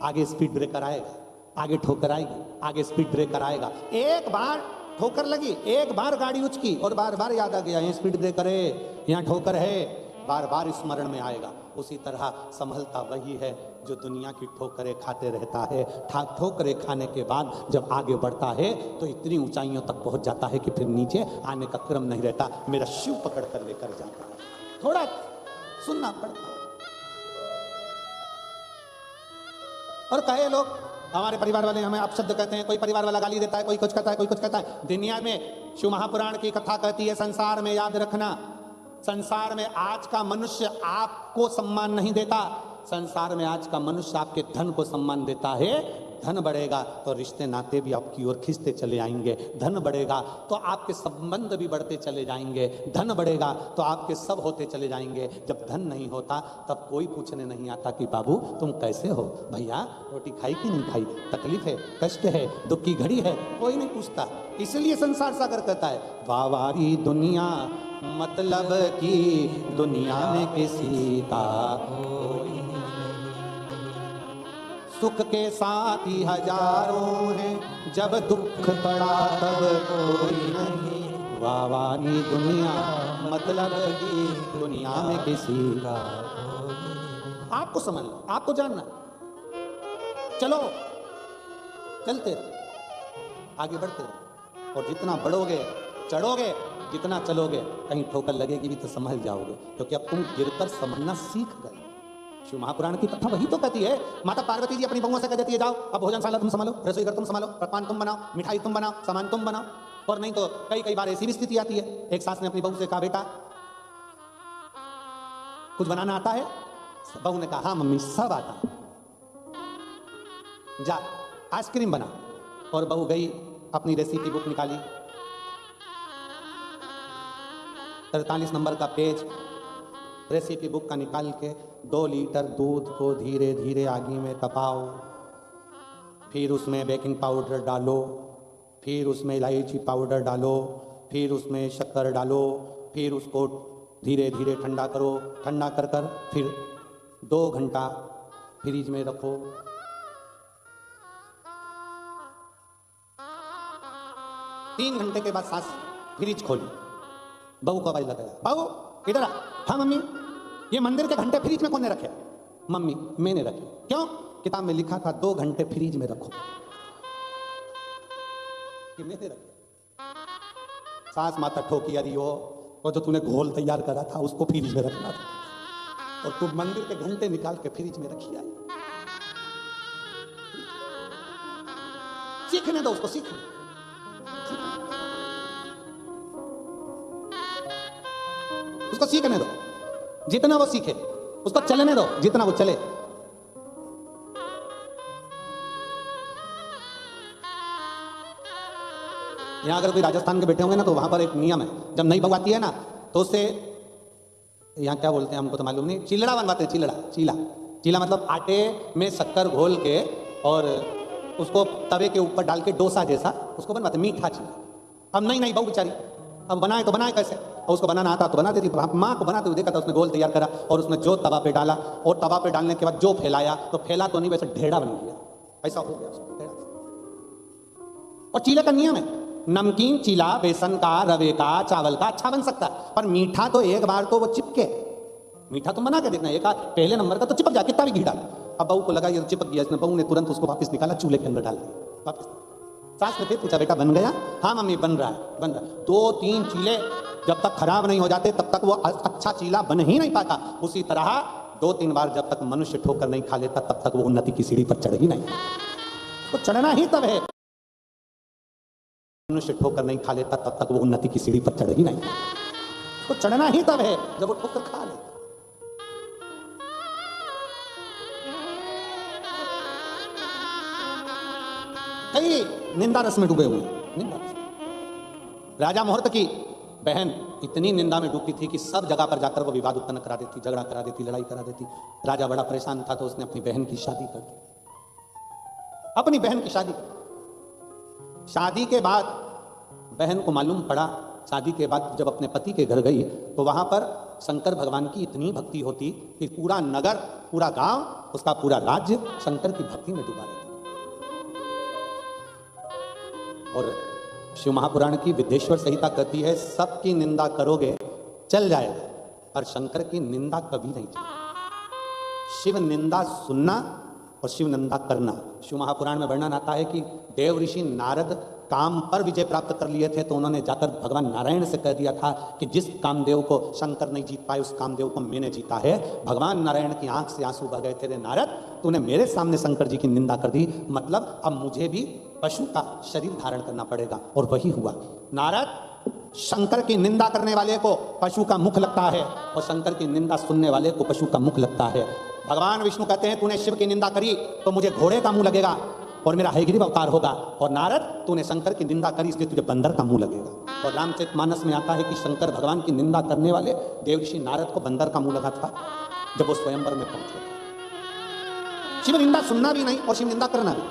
आगे स्पीड ब्रेकर आएगा, आगे ठोकर आएगी, आगे स्पीड ब्रेकर आएगा। एक बार ठोकर लगी, एक बार गाड़ी उचकी और बार बार याद आ गया यहाँ स्पीड ब्रेकर है, यहाँ ठोकर है, बार बार स्मरण में आएगा। उसी तरह संभलता वही है जो दुनिया की ठोकरें खाते रहता है। ठोकरें खाने के बाद जब आगे बढ़ता है तो इतनी ऊंचाइयों तक पहुंच जाता है कि फिर नीचे आने का क्रम नहीं रहता। मेरा शिव पकड़ कर लेकर जाता है। थोड़ा सुनना पड़ता है। और कहे लोग, हमारे परिवार वाले हमें अपशब्द कहते हैं, कोई परिवार वाला गाली देता है, कोई कुछ कहता है, कोई कुछ कहता है। दुनिया में शिव महापुराण की कथा कहती है, संसार में याद रखना, संसार में आज का मनुष्य आपको सम्मान नहीं देता, संसार में आज का मनुष्य आपके धन को सम्मान देता है। धन बढ़ेगा तो रिश्ते नाते भी आपकी ओर खींचते चले आएंगे, धन बढ़ेगा तो आपके संबंध भी बढ़ते चले जाएंगे, धन बढ़ेगा तो आपके सब होते चले जाएंगे। जब धन नहीं होता तब कोई पूछने नहीं आता कि बाबू तुम कैसे हो, भैया रोटी खाई कि नहीं खाई, तकलीफ है, कष्ट है, दुख की घड़ी है, कोई नहीं पूछता। इसलिए संसार सागर कहता है, वावारी दुनिया मतलब की दुनिया में किसी का कोई, सुख के साथ ही हजारों हैं, जब दुख पड़ा तब कोई नहीं। वावारी दुनिया मतलब की दुनिया में किसी का कोई। आपको समझना, आपको जानना, चलो चलते रहो, आगे बढ़ते रहो। और जितना बढ़ोगे चढ़ोगे, जितना चलोगे, कहीं ठोकर लगेगी भी तो संभल जाओगे, क्योंकि अब तुम गिरकर संभलना सीख गए। शिव महापुराण की कथा वही तो कहती है। माता पार्वती जी अपनी बहुओं से कह देती है, जाओ अब भोजनशाला तुम संभालो, रसोई घर तुम संभालो, पकवान तुम बनाओ, मिठाई तुम बनाओ, सामान तुम बनाओ। और नहीं तो कई बार ऐसी भी स्थिति आती है, एक सास ने अपनी बहू से कहा, बेटा कुछ बनाना आता है? बहू ने कहा, हाँ मम्मी सब आता है, जा आइसक्रीम बना। और बहू गई, अपनी रेसिपी बुक निकाली, 43 नंबर का पेज, रेसिपी बुक का निकाल के 2 लीटर दूध को धीरे धीरे आगी में तपाओ, फिर उसमें बेकिंग पाउडर डालो, फिर उसमें इलायची पाउडर डालो, फिर उसमें शक्कर डालो, फिर उसको धीरे धीरे ठंडा करो। ठंडा कर कर फिर 2 घंटा फ्रिज में रखो। तीन घंटे के बाद सास फ्रिज खोली, बहू को आवाज लगाया, बहू इधर आ। हाँ मम्मी, ये मंदिर के घंटे फ्रिज में कौन ने रखे? मम्मी मैंने रखे। क्यों? किताब में लिखा था 2 घंटे फ्रिज में रखो, कि मैंने रखे। सास माता ठोकी, अरे वो जो तूने घोल तैयार करा था उसको फ्रिज में रखना था, और तू मंदिर के घंटे निकाल के फ्रिज में रखी आई। सीखने दो उसको, सीखने उसको सीखने दो, जितना वो सीखे। उसको चलने दो जितना वो चले। यहां अगर कोई राजस्थान के बैठे होंगे ना, तो वहां पर एक नियम है, जब नई बहू आती है ना तो उससे, यहां क्या बोलते हैं हमको तो मालूम नहीं, चिलड़ा बनवाते हैं। चिलड़ा, चीला, चीला मतलब आटे में शक्कर घोल के और उसको तवे के ऊपर डाल के डोसा जैसा उसको बनवाते, मीठा चीला। अब नई बहू बेचारी, अब बनाए तो बनाए कैसे? और उसको बनाना आता तो बना देती। माँ को बनाते हुए देखा था, उसने गोल तैयार करा और उसने जो तवा पे डाला, और तवा पे डालने के बाद जो फैलाया, तो फैला तो नहीं, वैसे ढेड़ा बन गया, ऐसा हो गया उसको ढेड़ा। और चीले का नियम है, नमकीन चीला बेसन का, रवे का, चावल का अच्छा बन सकता है, पर मीठा तो एक बार तो वो चिपके। मीठा तो बना के देखना, एक पहले नंबर का तो चिपक जाए, कितना भी घी डाल। अब बहू को लगा ये तो चिपक गया, इसने बहू ने तुरंत उसको वापस निकाला, चूल्हे के अंदर डाल दिया वापस। सास ने फिर पूछा, बेटा बन गया? हाँ मम्मी बन रहा है, बन रहा है। 2-3 चीले जब तक खराब नहीं हो जाते तब तक वो अच्छा चीला बन ही नहीं पाता। उसी तरह 2-3 बार जब तक मनुष्य ठोकर नहीं खा लेता तब तक वो उन्नति की सीढ़ी पर चढ़ ही नहीं। तो चढ़ना ही तब है, मनुष्य ठोकर नहीं खा लेता तब तक वो उन्नति की सीढ़ी पर चढ़ ही नहीं। तो चढ़ना ही तब है जब वो ठोकर खा ले। कई निंदा रस में डूबे हुए, निंदा रस। राजा मुहूर्त की बहन इतनी निंदा में डूबती थी कि सब जगह पर जाकर वो विवाद उत्पन्न करा देती, झगड़ा करा देती, लड़ाई करा देती। राजा बड़ा परेशान था, तो उसने अपनी बहन की शादी कर दी। अपनी बहन की शादी कर। शादी के बाद बहन को मालूम पड़ा, शादी के बाद जब अपने पति के घर गई तो वहां पर शंकर भगवान की इतनी भक्ति होती कि पूरा नगर, पूरा गांव, उसका पूरा राज्य शंकर की भक्ति में डूबा रहता। और शिव महापुराण की विद्येश्वर संहिता कहती है, सबकी निंदा करोगे चल जाएगा, पर शंकर की निंदा कभी नहीं चलेगी। शिव निंदा सुनना और शिव निंदा करना। शिव महापुराण में वर्णन आता है कि देव ऋषि नारद काम पर विजय प्राप्त कर लिए थे, तो उन्होंने जाकर भगवान नारायण से कह दिया था कि जिस कामदेव को शंकर नहीं जीत पाए, उस कामदेव को मैंने जीता है। भगवान नारायण की आंख से आंसू बह गए थे, नारद तूने मेरे सामने शंकर जी की निंदा कर दी, मतलब अब मुझे भी पशु का शरीर धारण करना पड़ेगा। और वही हुआ। नारद शंकर की निंदा करने वाले को पशु का मुख लगता है, और शंकर की निंदा सुनने वाले को पशु का मुख लगता है। भगवान विष्णु कहते हैं, तूने शिव की निंदा करी तो मुझे घोड़े का मुंह लगेगा और मेरा हयग्रीव अवतार होगा, और नारद तूने शंकर की निंदा करी इसलिए तुझे बंदर का मुंह लगेगा। और रामचरितमानस में आता है कि शंकर भगवान की निंदा करने वाले देवऋषि नारद को बंदर का मुंह लगा था जब वो स्वयंवर में पहुंचे। शिव निंदा सुनना भी नहीं और शिव निंदा करना भी,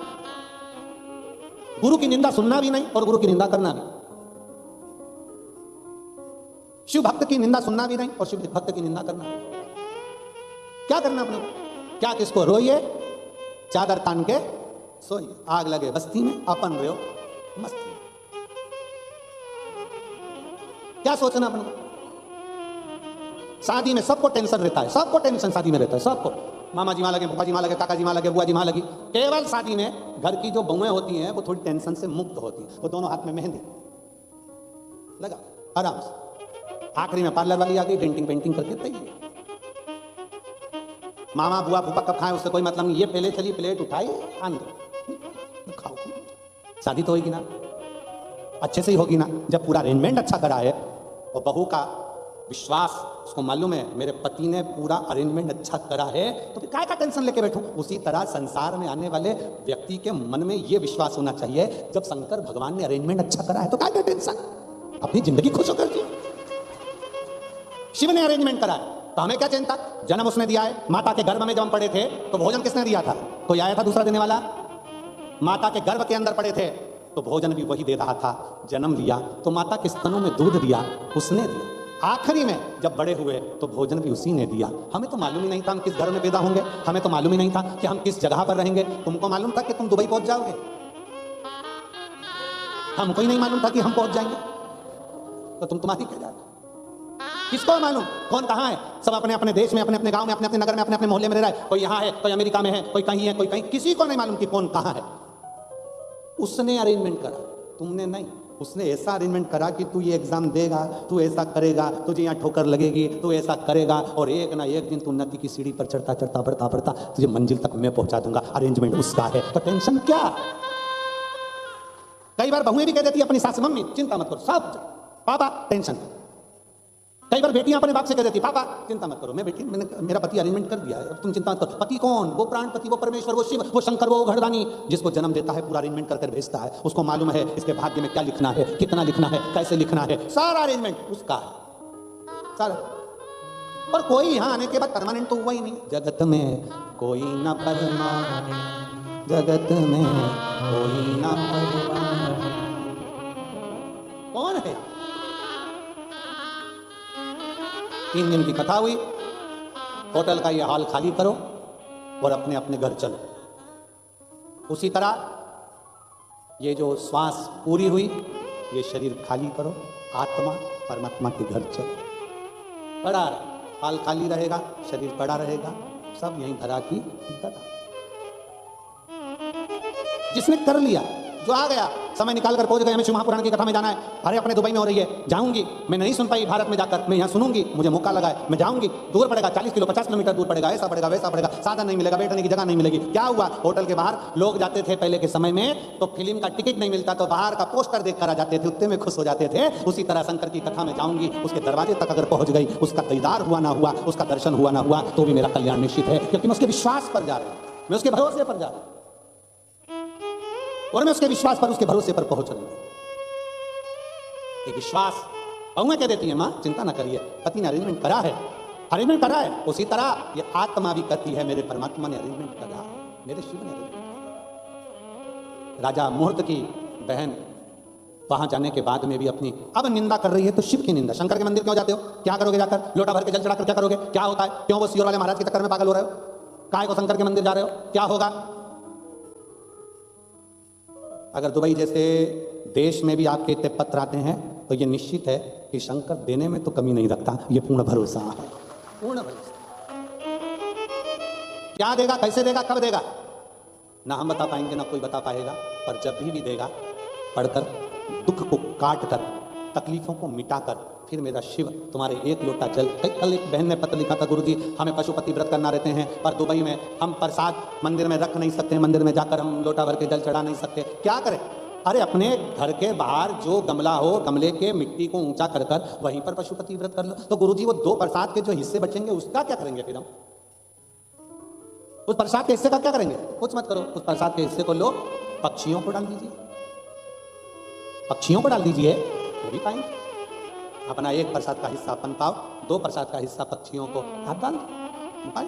गुरु की निंदा सुनना भी नहीं और गुरु की निंदा करना भी, शिव भक्त की निंदा सुनना भी नहीं और शिव भक्त की निंदा करना भी। क्या करना अपने को? क्या किसको रोइए, चादर तान के सोइए, आग लगे बस्ती में, अपन रहो मस्ती में। क्या सोचना अपने को? शादी में सबको टेंशन रहता है, सबको टेंशन शादी में रहता है, सबको। मामा जी वहां लगे, पापा जी वहां लगे, काका जी वहां लगे, बुआ जी वहां लगी। केवल शादी में घर की जो बहुएं होती हैं वो थोड़ी टेंशन से मुक्त होती हैं। वो दोनों हाथ में मेहंदी लगा आराम से, आखिरी में पार्लर वाली आ गई, डेंटिंग पेंटिंग करके तैयार। मामा बुआ फूफा कब खाए उससे कोई मतलब नहीं, ये पहले चली प्लेट उठाई आन दो खाओ। शादी तो होगी ना, अच्छे से ही होगी ना, जब पूरा अरेंजमेंट अच्छा करा है और बहू का विश्वास, उसको मालूम है मेरे पति ने पूरा अरेंजमेंट अच्छा करा है, तो फिर काय का टेंशन लेके बैठूं। उसी तरह संसार में आने वाले व्यक्ति के मन में यह विश्वास होना चाहिए, जब शंकर भगवान ने अरेंजमेंट अच्छा करा है तो काय का टेंशन, अपनी जिंदगी खुश होकर जियो। शिव ने अरेंजमेंट करा है, तो हमें क्या चैन था? जन्म उसने दिया है। माता के गर्भ में जब हम पड़े थे तो भोजन किसने दिया था? कोई आया था दूसरा देने वाला? माता के गर्भ के अंदर पड़े थे तो भोजन भी वही दे रहा था। जन्म लिया तो माता के स्तनों में दूध दिया, उसने दिया। आखिरी में जब बड़े हुए तो भोजन भी उसी ने दिया। हमें तो मालूम ही नहीं था हम किस घर में पैदा होंगे, हमें तो मालूम ही नहीं था कि हम किस जगह पर रहेंगे। तुमको मालूम था कि तुम दुबई पहुंच जाओगे? हमको ही नहीं मालूम था कि हम पहुंच जाएंगे। तो तुम तुम्हारी क्या जाए? किसको मालूम कौन कहाँ है? सब अपने अपने देश में, अपने अपने गांव में, अपने अपने नगर में, अपने अपने मोहल्ले में रह रहा है। कोई यहाँ है, कोई अमेरिका में है, कोई कहीं है, कोई कहीं। किसी को नहीं मालूम कि कौन कहाँ है। उसने अरेंजमेंट करा, तुमने नहीं। उसने ऐसा अरेंजमेंट करा कि तू ये एग्जाम देगा, तू ऐसा करेगा, तुझे यहाँ ठोकर लगेगी, तू ऐसा करेगा, और एक ना एक दिन तू उन्नति की सीढ़ी पर चढ़ता चढ़ता बढ़ता बढ़ता तुझे मंजिल तक मैं पहुंचा दूंगा। अरेंजमेंट उसका है, तो टेंशन क्या? कई बार बहुएं भी कह देती है अपनी सास, मम्मी चिंता मत करो, सब पापा टेंशन। कई बार बेटियां अपने बाप से कह देती, पापा चिंता मत करो, मैंने मेरा पति अरेंजमेंट कर दिया है, अब तुम चिंता मत करो। पति कौन? वो प्राण पति, वो परमेश्वर, वो शिव, वो शंकर, वो घरदानी, जिसको जन्म देता है पूरा अरेंजमेंट कर भेजता है। उसको मालूम है इसके भाग्य में क्या लिखना है, कितना लिखना है, कैसे लिखना है, सारा अरेंजमेंट उसका है सारा। और कोई यहाँ आने के बाद परमानेंट तो हुआ ही नहीं। जगत में कोई ना परमानेंट, जगत में कोई ना परमानेंट। कौन है? 3 दिन की कथा हुई, होटल का ये हॉल खाली करो और अपने अपने घर चलो। उसी तरह ये जो श्वास पूरी हुई, ये शरीर खाली करो, आत्मा परमात्मा के घर चलो। पड़ा रहे, हॉल खाली रहेगा, शरीर पड़ा रहेगा, सब यहीं धरा की धरा। जिसने कर लिया, जो आ गया, समय निकाल कर पहुंच गए, हमें शिव महापुराण की कथा में जाना है। अरे अपने दुबई में हो रही है, जाऊंगी, मैं नहीं सुन पाई भारत में जाकर, मैं यहाँ सुनूंगी, मुझे मौका लगा है, मैं जाऊंगी। दूर पड़ेगा, 40 किलो 50 किलोमीटर दूर पड़ेगा, ऐसा पड़ेगा वैसा पड़ेगा, साधन नहीं मिलेगा, बैठने की जगह नहीं मिलेगी। क्या हुआ? होटल के बाहर लोग जाते थे पहले के समय में, तो फिल्म का टिकट नहीं मिलता तो बाहर का पोस्टर देख कर आ जाते थे, उतने में खुश हो जाते थे। उसी तरह शंकर की कथा में जाऊंगी, उसके दरवाजे तक अगर पहुंच गई, उसका दीदार हुआ ना हुआ, उसका दर्शन हुआ ना हुआ, तो भी मेरा कल्याण निश्चित है, क्योंकि मैं उसके विश्वास पर जा रहा हूं, मैं उसके भरोसे पर जा रहा हूं, और मैं उसके विश्वास पर, उसके भरोसे पर पहुंच रही हूं। एक विश्वास। बहुएं कह देती है, मां चिंता ना करिए, पति ने अरेंजमेंट करा है, अरेंजमेंट करा है। उसी तरह ये आत्मा भी कहती है, मेरे परमात्मा ने अरेंजमेंट करा, मेरे शिव ने अरेंजमेंट। राजा मुहूर्त की बहन वहां जाने के बाद में भी अपनी अब निंदा कर रही है, तो शिव की निंदा। शंकर के मंदिर क्यों जाते हो? क्या करोगे जाकर? लोटा भर के जल चढ़ाकर क्या करोगे? क्या होता है? क्यों वो सियोर वाले महाराज के चक्कर में पागल हो रहे हो? काय को शंकर के मंदिर जा रहे हो? क्या होगा? अगर दुबई जैसे देश में भी आपके इतने पत्र आते हैं तो ये निश्चित है कि शंकर देने में तो कमी नहीं रखता, ये पूर्ण भरोसा है, पूर्ण भरोसा। क्या देगा, कैसे देगा, कब देगा, ना हम बता पाएंगे ना कोई बता पाएगा, पर जब भी देगा, पढ़कर, दुख को काट कर, तकलीफों को मिटाकर, फिर मेरा शिव तुम्हारे एक लोटा जल। कल एक बहन ने पत्र लिखा था, गुरुजी हमें पशुपति व्रत करना रहते हैं, पर दुबई में हम प्रसाद मंदिर में रख नहीं सकते, मंदिर में जाकर हम लोटा भर के जल चढ़ा नहीं सकते, क्या करें? अरे अपने घर के बाहर जो गमला हो, गमले के मिट्टी को ऊंचा कर कर वहीं पर पशुपति व्रत कर लो। तो गुरुजी वो 2 प्रसाद के जो हिस्से बचेंगे उसका क्या करेंगे? फिर हम उस प्रसाद के हिस्से का क्या करेंगे? कुछ मत करो, उस प्रसाद के हिस्से को लो, पक्षियों को डाल दीजिए, पक्षियों को डाल दीजिए, वो भी पाएंगे। अपना 1 प्रसाद का हिस्सा अपन पाओ, 2 प्रसाद का हिस्सा पक्षियों को आप डाल पाए।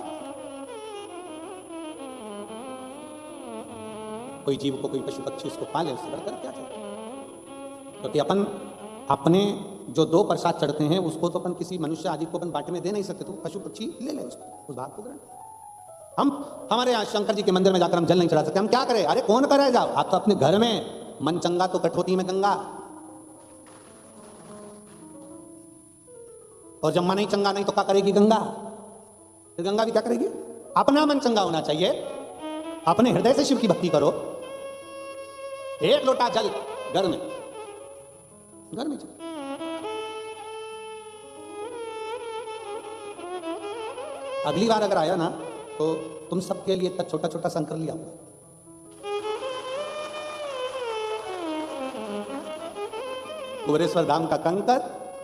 कोई जीव को, कोई पशु पक्षी उसको पाले, उससे बढ़कर क्या चाहिए? क्योंकि अपन अपने जो 2 प्रसाद चढ़ते हैं उसको तो अपन किसी मनुष्य आदि को अपन बांटे में दे नहीं सकते, तो पशु पक्षी ले ले उसको, उस भाग को ग्रहण। हम हमारे यहाँ शंकर जी के मंदिर में जाकर हम जल नहीं चढ़ा सकते, हम क्या करें? अरे कौन करे? जाओ आप तो अपने घर में, मन चंगा तो कठौती में गंगा, और जब मन नहीं चंगा नहीं तो क्या करेगी गंगा? फिर गंगा भी क्या करेगी? अपना मन चंगा होना चाहिए, अपने हृदय से शिव की भक्ति करो। 1 लोटा जल घर में चल। अगली बार अगर आया ना तो तुम सबके लिए इतना छोटा छोटा शंकर लिया आऊंगा। कुबेरेश्वर धाम का कंकर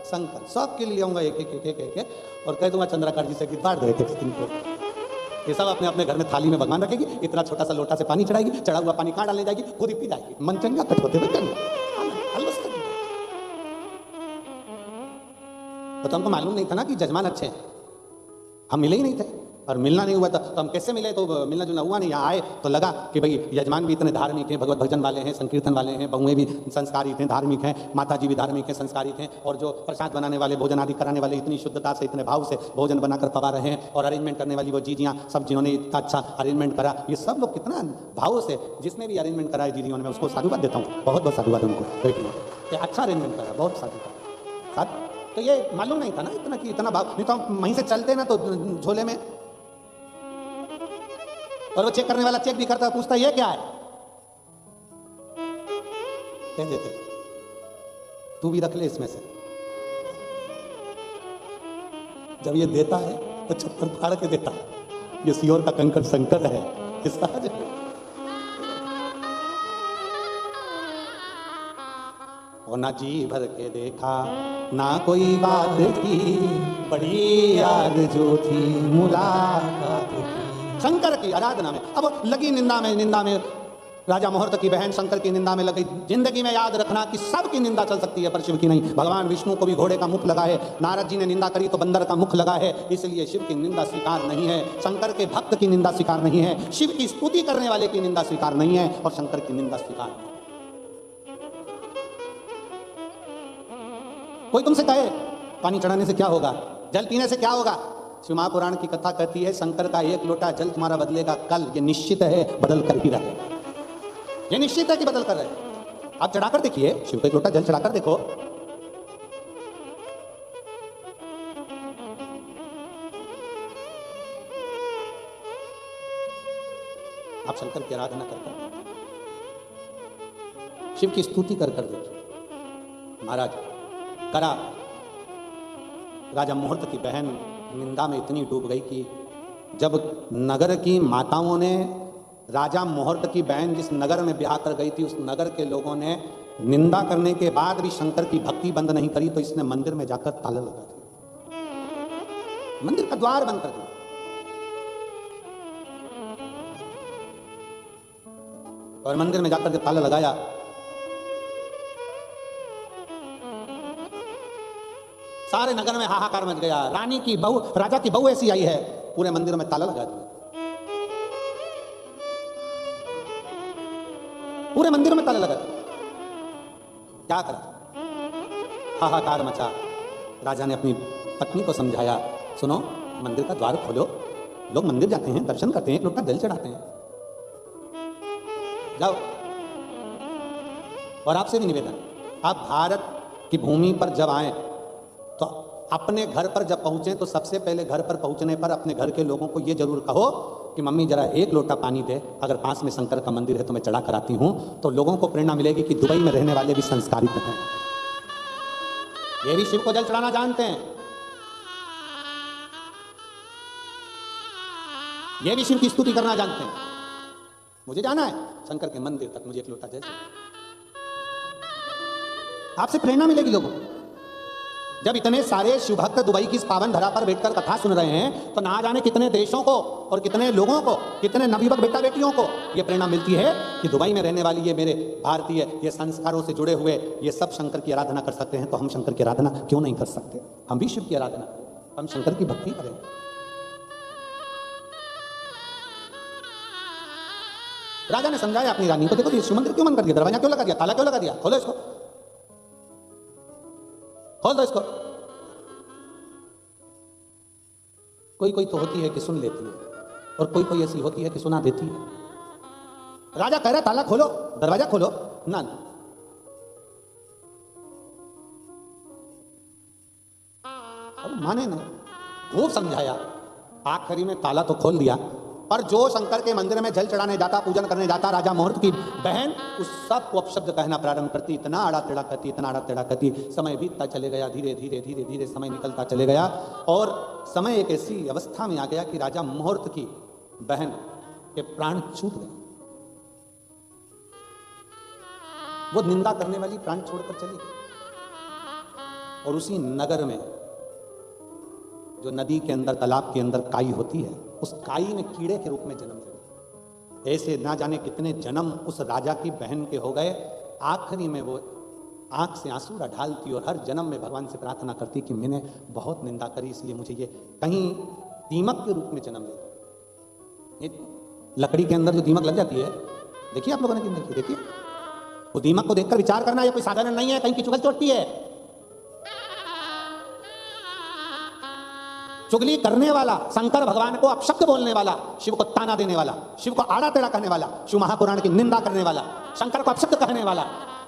शंकर सबके लिए आऊंगा, एक एक एक एक एक, और कह दूंगा चंद्राकार जी से कि बांट दो एक इनको। ये सब अपने अपने घर में थाली में भगवान रखेगी, इतना छोटा सा लोटा से पानी चढ़ाएगी, चढ़ा हुआ पानी कहाँ डालने जाएगी? खुद ही पी जाएगी, मन चंगा कठोते हुए चंगा। तो हमको मालूम नहीं था ना कि जजमान अच्छे हैं, हम मिले ही नहीं थे और मिलना नहीं हुआ था तो हम कैसे मिले, तो मिलना जुलना हुआ नहीं। यहाँ आए तो लगा कि भाई यजमान भी इतने धार्मिक हैं, भगवत भजन वाले हैं, संकीर्तन वाले हैं, बहुएं भी संस्कारित हैं, धार्मिक हैं, माता जी भी धार्मिक हैं, संस्कारित हैं, और जो प्रसाद बनाने वाले, भोजन आदि कराने वाले इतनी शुद्धता से, इतने भाव से भोजन बनाकर पवा रहे हैं, और अरेंजमेंट करने वाली वो जीजियाँ सब जिन्होंने इतना अच्छा अरेंजमेंट करा, ये सब लोग कितना भाव से, जिसने भी अरेंजमेंट करा है जीजियों ने, मैं उसको साधुवाद देता हूँ, बहुत बहुत साधुवाद उनको, अच्छा अरेंजमेंट करा, बहुत साधुवाद। तो ये मालूम नहीं था ना इतना कि इतना भाव, नहीं तो हम वहीं से चलते ना तो झोले में, और वो चेक करने वाला चेक भी करता, पूछता ये क्या है, कह देते तू भी रख ले इसमें से। जब ये देता है तो छप्पर फाड़ के देता है, ये सियोर का कंकड़ संकर है, ये सहज है। और ना जी भर के देखा ना कोई बात की, बड़ी याद जो थी मुलाकात की। शंकर की आराधना में अब लगी निंदा में राजा मुहूर्त की बहन शंकर की निंदा में लगी। जिंदगी में याद रखना कि सबकी निंदा चल सकती है पर शिव की नहीं। भगवान विष्णु को भी घोड़े का मुख लगा है, नारद जी ने निंदा करी तो बंदर का मुख लगा है, इसलिए शिव की निंदा स्वीकार नहीं है। शंकर के भक्त की निंदा स्वीकार नहीं है, शिव की स्तुति करने वाले की निंदा स्वीकार नहीं है, और शंकर की निंदा स्वीकार नहीं। कोई तुमसे कहे पानी चढ़ाने से क्या होगा, जल पीने से क्या होगा, शिव महापुराण की कथा कहती है शंकर का एक लोटा जल तुम्हारा बदलेगा कल, ये निश्चित है, बदल कर ही रहे, ये निश्चित है कि बदल कर रहे। आप चढ़ाकर देखिए, शिव को एक लोटा जल चढ़ाकर देखो, आप शंकर की आराधना करते, शिव की स्तुति कर देखिए। महाराज करा, राजा मुहूर्त की बहन निंदा में इतनी डूब गई कि जब नगर की माताओं ने, राजा मुहूर्त की बहन जिस नगर में ब्याह कर गई थी, उस नगर के लोगों ने निंदा करने के बाद भी शंकर की भक्ति बंद नहीं करी, तो इसने मंदिर में जाकर ताला लगा दिया, मंदिर का द्वार बंद कर दिया। और मंदिर में जाकर जब ताला लगाया, सारे नगर में हाहाकार मच गया। रानी की बहू, राजा की बहू ऐसी आई है, पूरे मंदिर में ताला लगा दिया, पूरे मंदिर में ताला लगा दिया। क्या करा, हाहाकार मचा। राजा ने अपनी पत्नी को समझाया, सुनो मंदिर का द्वार खोलो, लोग मंदिर जाते हैं, दर्शन करते हैं, एक लोटा जल चढ़ाते हैं, जाओ। और आपसे भी निवेदन, आप भारत की भूमि पर जब आए तो अपने घर पर जब पहुंचे तो सबसे पहले घर पर पहुंचने पर अपने घर के लोगों को यह जरूर कहो कि मम्मी जरा एक लोटा पानी दे, अगर पास में शंकर का मंदिर है तो मैं चढ़ा कर आती हूं। तो लोगों को प्रेरणा मिलेगी कि दुबई में रहने वाले भी संस्कारित हैं, ये भी शिव को जल चढ़ाना जानते हैं, ये भी शिव की स्तुति करना जानते हैं। मुझे जाना है शंकर के मंदिर तक, मुझे एक लोटा जल, आपसे प्रेरणा मिलेगी लोगों को। जब इतने सारे शिव भक्त दुबई की इस पावन धरा पर बैठकर कथा सुन रहे हैं तो ना जाने कितने देशों को और कितने लोगों को, कितने नवयुवक बेटा बेटियों को यह प्रेरणा मिलती है कि दुबई में रहने वाली ये मेरे भारतीय, ये संस्कारों से जुड़े हुए ये सब शंकर की आराधना कर सकते हैं, तो हम शंकर की आराधना क्यों नहीं कर सकते। हम भी शिव की आराधना करें, हम शंकर की भक्ति करें। राजा ने समझाया अपनी रानी को, देखो ये शिव मंदिर क्यों बंद कर दिया, दरवाजा क्यों लगा दिया, ताला क्यों लगा दिया, खोलो इसको, खोल दो इसको। कोई कोई तो होती है कि सुन लेती है, और कोई कोई ऐसी होती है कि सुना देती है। राजा कह रहा ताला खोलो, दरवाजा खोलो, ना अब माने ना, खूब समझाया, आखिरी में ताला तो खोल दिया। पर जो शंकर के मंदिर में जल चढ़ाने जाता, पूजन करने जाता, राजा मुहूर्त की बहन उस सब को अपशब्द कहना प्रारंभ करती, इतना आड़ा टेढ़ा कहती, इतना आड़ा टेढ़ा कहती। समय बीतता चले गया, धीरे धीरे धीरे धीरे समय निकलता चले गया, और समय एक ऐसी अवस्था में आ गया कि राजा मुहूर्त की बहन के प्राण छूट गए। वो निंदा करने वाली प्राण छोड़कर चली गई, और उसी नगर में जो नदी के अंदर, तालाब के अंदर काई होती है, उस काई ने कीड़े के रूप में जन्म लिया। ऐसे ना जाने कितने जन्म उस राजा की बहन के हो गए। आखिरी में वो आंख से आंसू ढालती और हर जन्म में भगवान से प्रार्थना करती कि मैंने बहुत निंदा करी, इसलिए मुझे ये कहीं दीमक के रूप में जन्म लेता है। लकड़ी के अंदर जो दीमक लग जाती है, देखिए आप लोगों ने देखी, देखिए वो दीमक को देखकर विचार करना, ये कोई साधारण नहीं है, कहीं की चुगल चोटती है। चुगली करने वाला, शंकर भगवान को अपशब्द बोलने वाला, शिव को ताना देने वाला, शिव को आड़ा टेढ़ा कहने वाला, शिव महापुराण की निंदा करने वाला, शंकर को अपशब्द कहने वाला,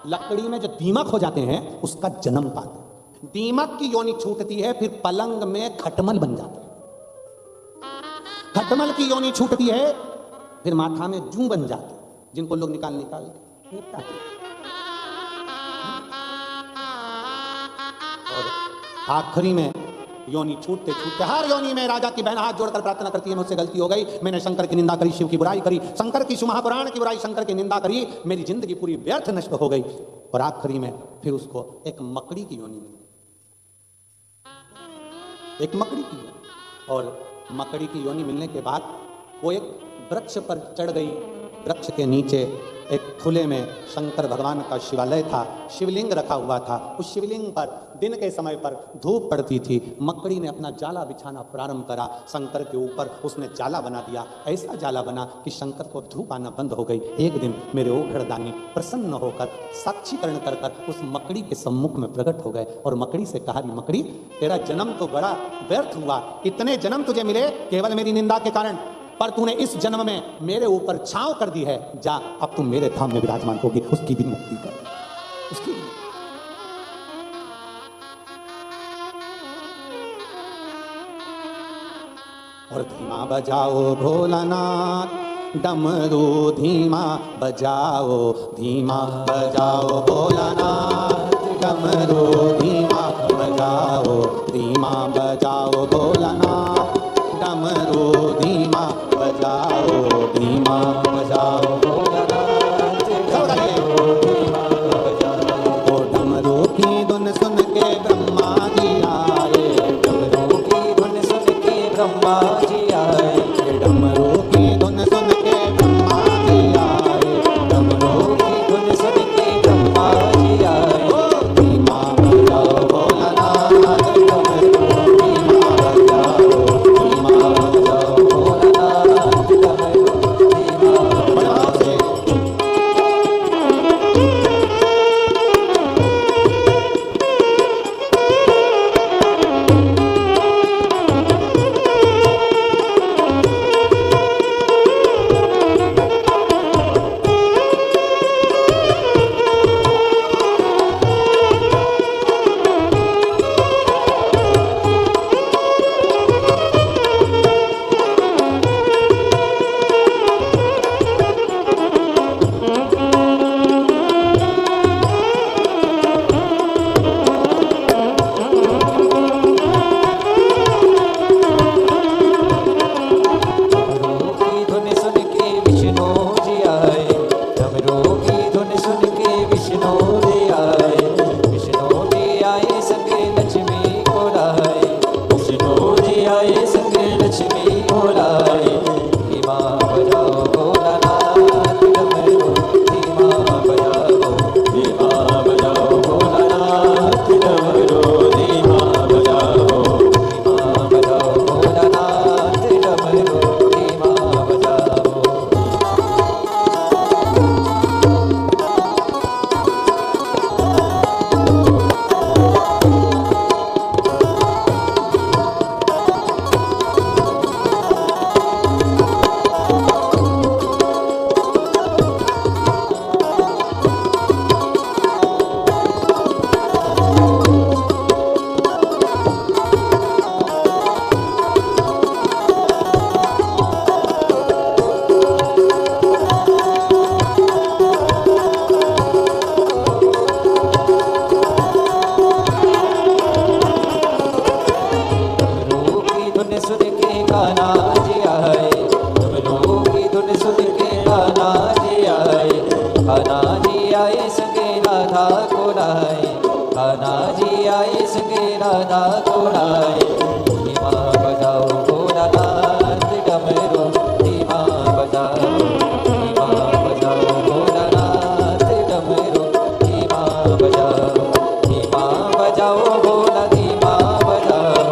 लकड़ी में जो दीमक हो जाते हैं उसका जन्म पाते हैं। दीमक की योनि छूटती है, फिर पलंग में खटमल बन जाते हैं। खटमल की योनि छूटती है, फिर माथा में जू बन जाते हैं, जिनको लोग निकाल के और आखिरी में योनि छूटते छूटते हर योनि में राजा की बहन हाथ जोड़कर प्रार्थना करती है, मुझसे गलती हो गई, मैंने शंकर की निंदा करी, शिव की बुराई करी, शंकर की शिव महापुराण की बुराई, शंकर की निंदा करी, मेरी जिंदगी पूरी व्यर्थ नष्ट हो गई। और आखिरी में फिर उसको एक मकड़ी की योनि मिली, एक मकड़ी की योनि। और मकड़ी की योनि मिलने के बाद वो एक वृक्ष पर चढ़ गई। वृक्ष के नीचे एक खुले में शंकर भगवान का शिवालय था, शिवलिंग रखा हुआ था। उस शिवलिंग पर दिन के समय पर धूप पड़ती थी। मकड़ी ने अपना जाला बिछाना प्रारंभ करा, शंकर के ऊपर उसने जाला बना दिया। ऐसा जाला बना कि शंकर को धूप आना बंद हो गई। एक दिन मेरे ओघड़दानी प्रसन्न होकर साक्षीकरण कर कर उस मकड़ी के सम्मुख में प्रकट हो गए और मकड़ी से कहा, मकड़ी तेरा जन्म तो बड़ा व्यर्थ हुआ, इतने जन्म तुझे मिले केवल मेरी निंदा के कारण, पर तूने इस जन्म में मेरे ऊपर छांव कर दी है। जा अब तुम मेरे धाम में विराजमान होगी, उसकी भी मुक्ति कर, उसकी भी। और धीमा बजाओ भोलानाथ डमरू, धीमा बजाओ, धीमा बजाओ भोलानाथ डमरू, धीमा बजाओ, धीमा बजाओ भोलानाथ डमरू, धीमा बजाओ, धीमा बजाओ भोलानाथ डमरू, धीमा बजाओ। ओ डमरू की धुन सुन के ब्रह्मा जी आए, डमरू की धुन सुन के ब्रह्मा जी आए, डमरू की धुन सुन के ब्रह्मा जी आए, डमरू की धुन सुन के ब्रह्मा जी आए। ओ धीमा बजाओ भोलानाथ डमरू, धीमा बजाओ, धीमा बजाओ भोलानाथ डमरू, धीमा बजाओ। बजाओ भोला, धीमा बजाओ,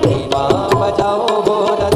धीमा बजाओ भोला।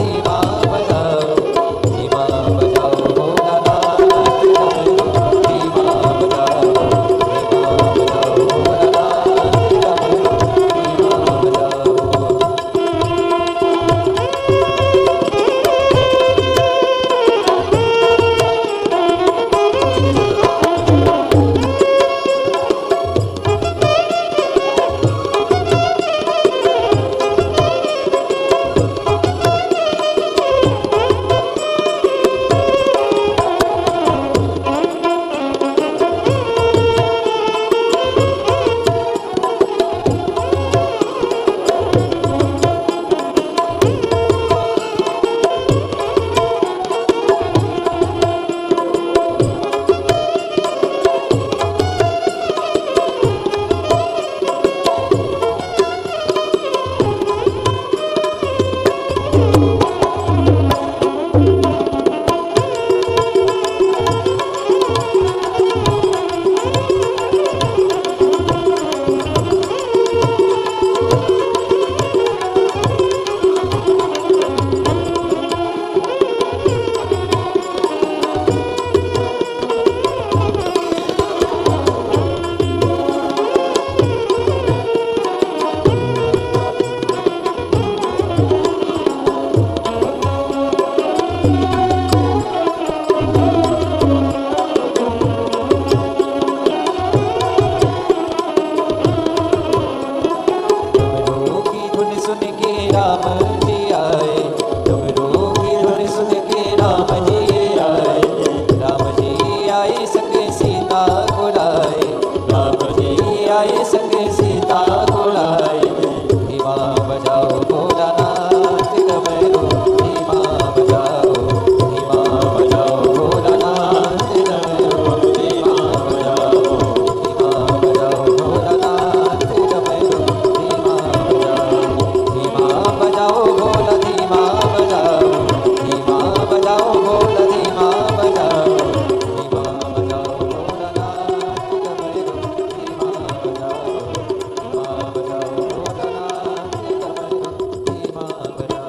सुन के राम जी आए, डमरू की धुन सुन के राम जी आए। राम जी आए संग सीता को लाए, राम जी आए संग सीता को लाए। धीमा बजाओ भोलानाथ डमरू, धीमा बजाओ, धीमा बजाओ भोलानाथ डमरू, धीमा बजाओ, धीमा बजाओ भोलानाथ डमरू, धीमा बजाओ, धीमा बजाओ भोला, धीमा बजाओ, धीमा बजाओ भोला, धीमा बजाओ, धीमा बजाओ भोलानाथ डमरू, धीमा बजाओ, धीमा बजाओ भोलानाथ डमरू, धीमा बजाओ।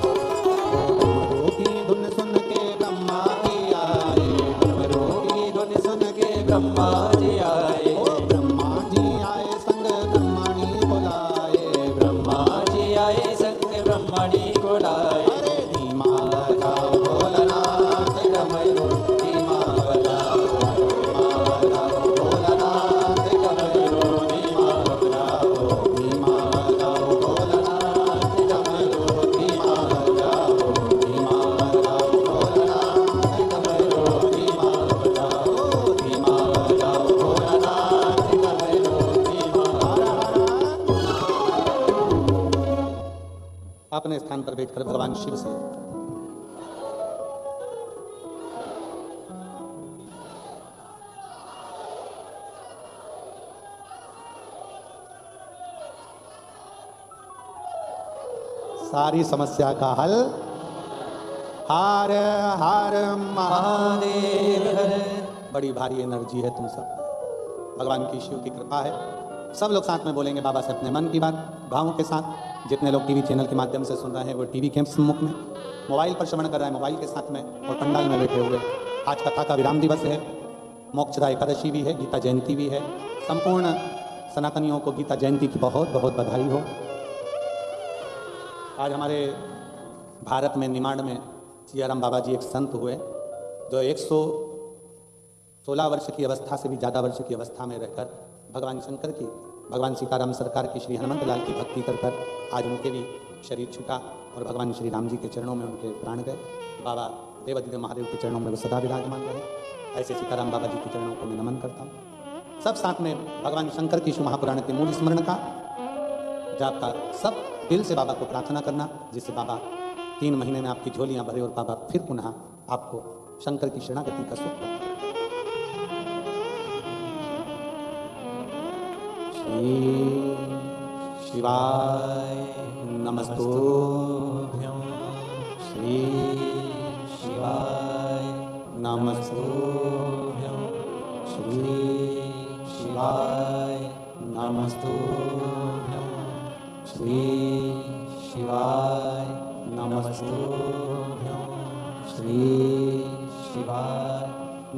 डमरू की धुन सुन के ब्रह्मा जी आए, डमरू की धुन सुन के ब्रह्मा जी आए, ओ ब्रह्मा जी आए संग ब्रह्मणी बुलाए, ब्रह्मा जी आए संग ब्रह्मणी को लाए। अरे धीमा बजाओ भोलानाथ डमरू, धीमा बजाओ, धीमा बजाओ भोलानाथ डमरू, धीमा बजाओ, धीमा बजाओ भोलानाथ डमरू, धीमा बजाओ, धीमा बजाओ भोलानाथ डमरू, धीमा बजाओ, धीमा बजाओ भोलानाथ डमरू, धीमा बजाओ। अपने स्थान पर बैठकर भगवान शिव से सारी समस्या का हल हार हार महादेव महादेव बड़ी भारी एनर्जी है तुम सब, भगवान की शिव की कृपा है। सब लोग साथ में बोलेंगे बाबा से अपने मन की बात भावों के साथ। जितने लोग टीवी चैनल के माध्यम से सुन रहे हैं वो टीवी के सम्मुख में, मोबाइल पर श्रवण कर रहे हैं मोबाइल के साथ में, और पंडाल में बैठे हुए। आज कथा का विराम दिवस है, मोक्षदा एकादशी भी है, गीता जयंती भी है। संपूर्ण सनातनियों को गीता जयंती की बहुत बहुत बधाई हो। आज हमारे भारत में निमाड़ में सियाराम बाबा जी एक संत हुए जो 116 वर्ष की अवस्था से भी ज़्यादा वर्ष की अवस्था में रहकर भगवान शंकर की, भगवान सीताराम सरकार की, श्री हनुमंत लाल की भक्ति कर कर आज उनके भी शरीर छूटा और भगवान श्री राम जी के चरणों में उनके प्राण गए। बाबा देवादिदेव महादेव के चरणों में वो सदा विराजमान रहे। ऐसे सीताराम बाबा जी के चरणों को मैं नमन करता हूँ। सब साथ में भगवान शंकर की शिव महापुराण के मूल स्मरण का जाप का सब दिल से बाबा को प्रार्थना करना, जिससे बाबा 3 महीने में आपकी झोलियां भरे और बाबा फिर पुनः आपको शंकर की शरणागति का सुख प्रदान करें। श्री शिवाय नमस्तुभ्यं, श्री शिवाय नमस्तुभ्यं, श्री शिवाय नमस्तुभ्यं, श्री शिवाय नमस्तुभ्यं, श्री शिवाय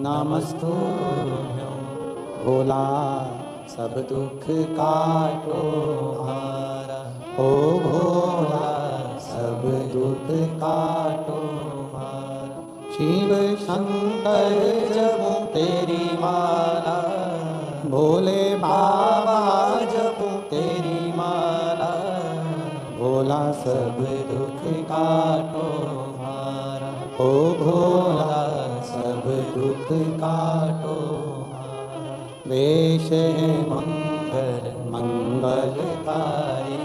नमस्तुभ्यं। भोला सब दुख काटो हारा, ओ भोला सब दुख काटो हारा। शिव शंकर जपूं तेरी माला, भोले बाबा जपूं तेरी माला। भोला सब दुख काटो हारा, ओ भोला सब दुख काटो हारा। वेश है मंगल मंगलकारी,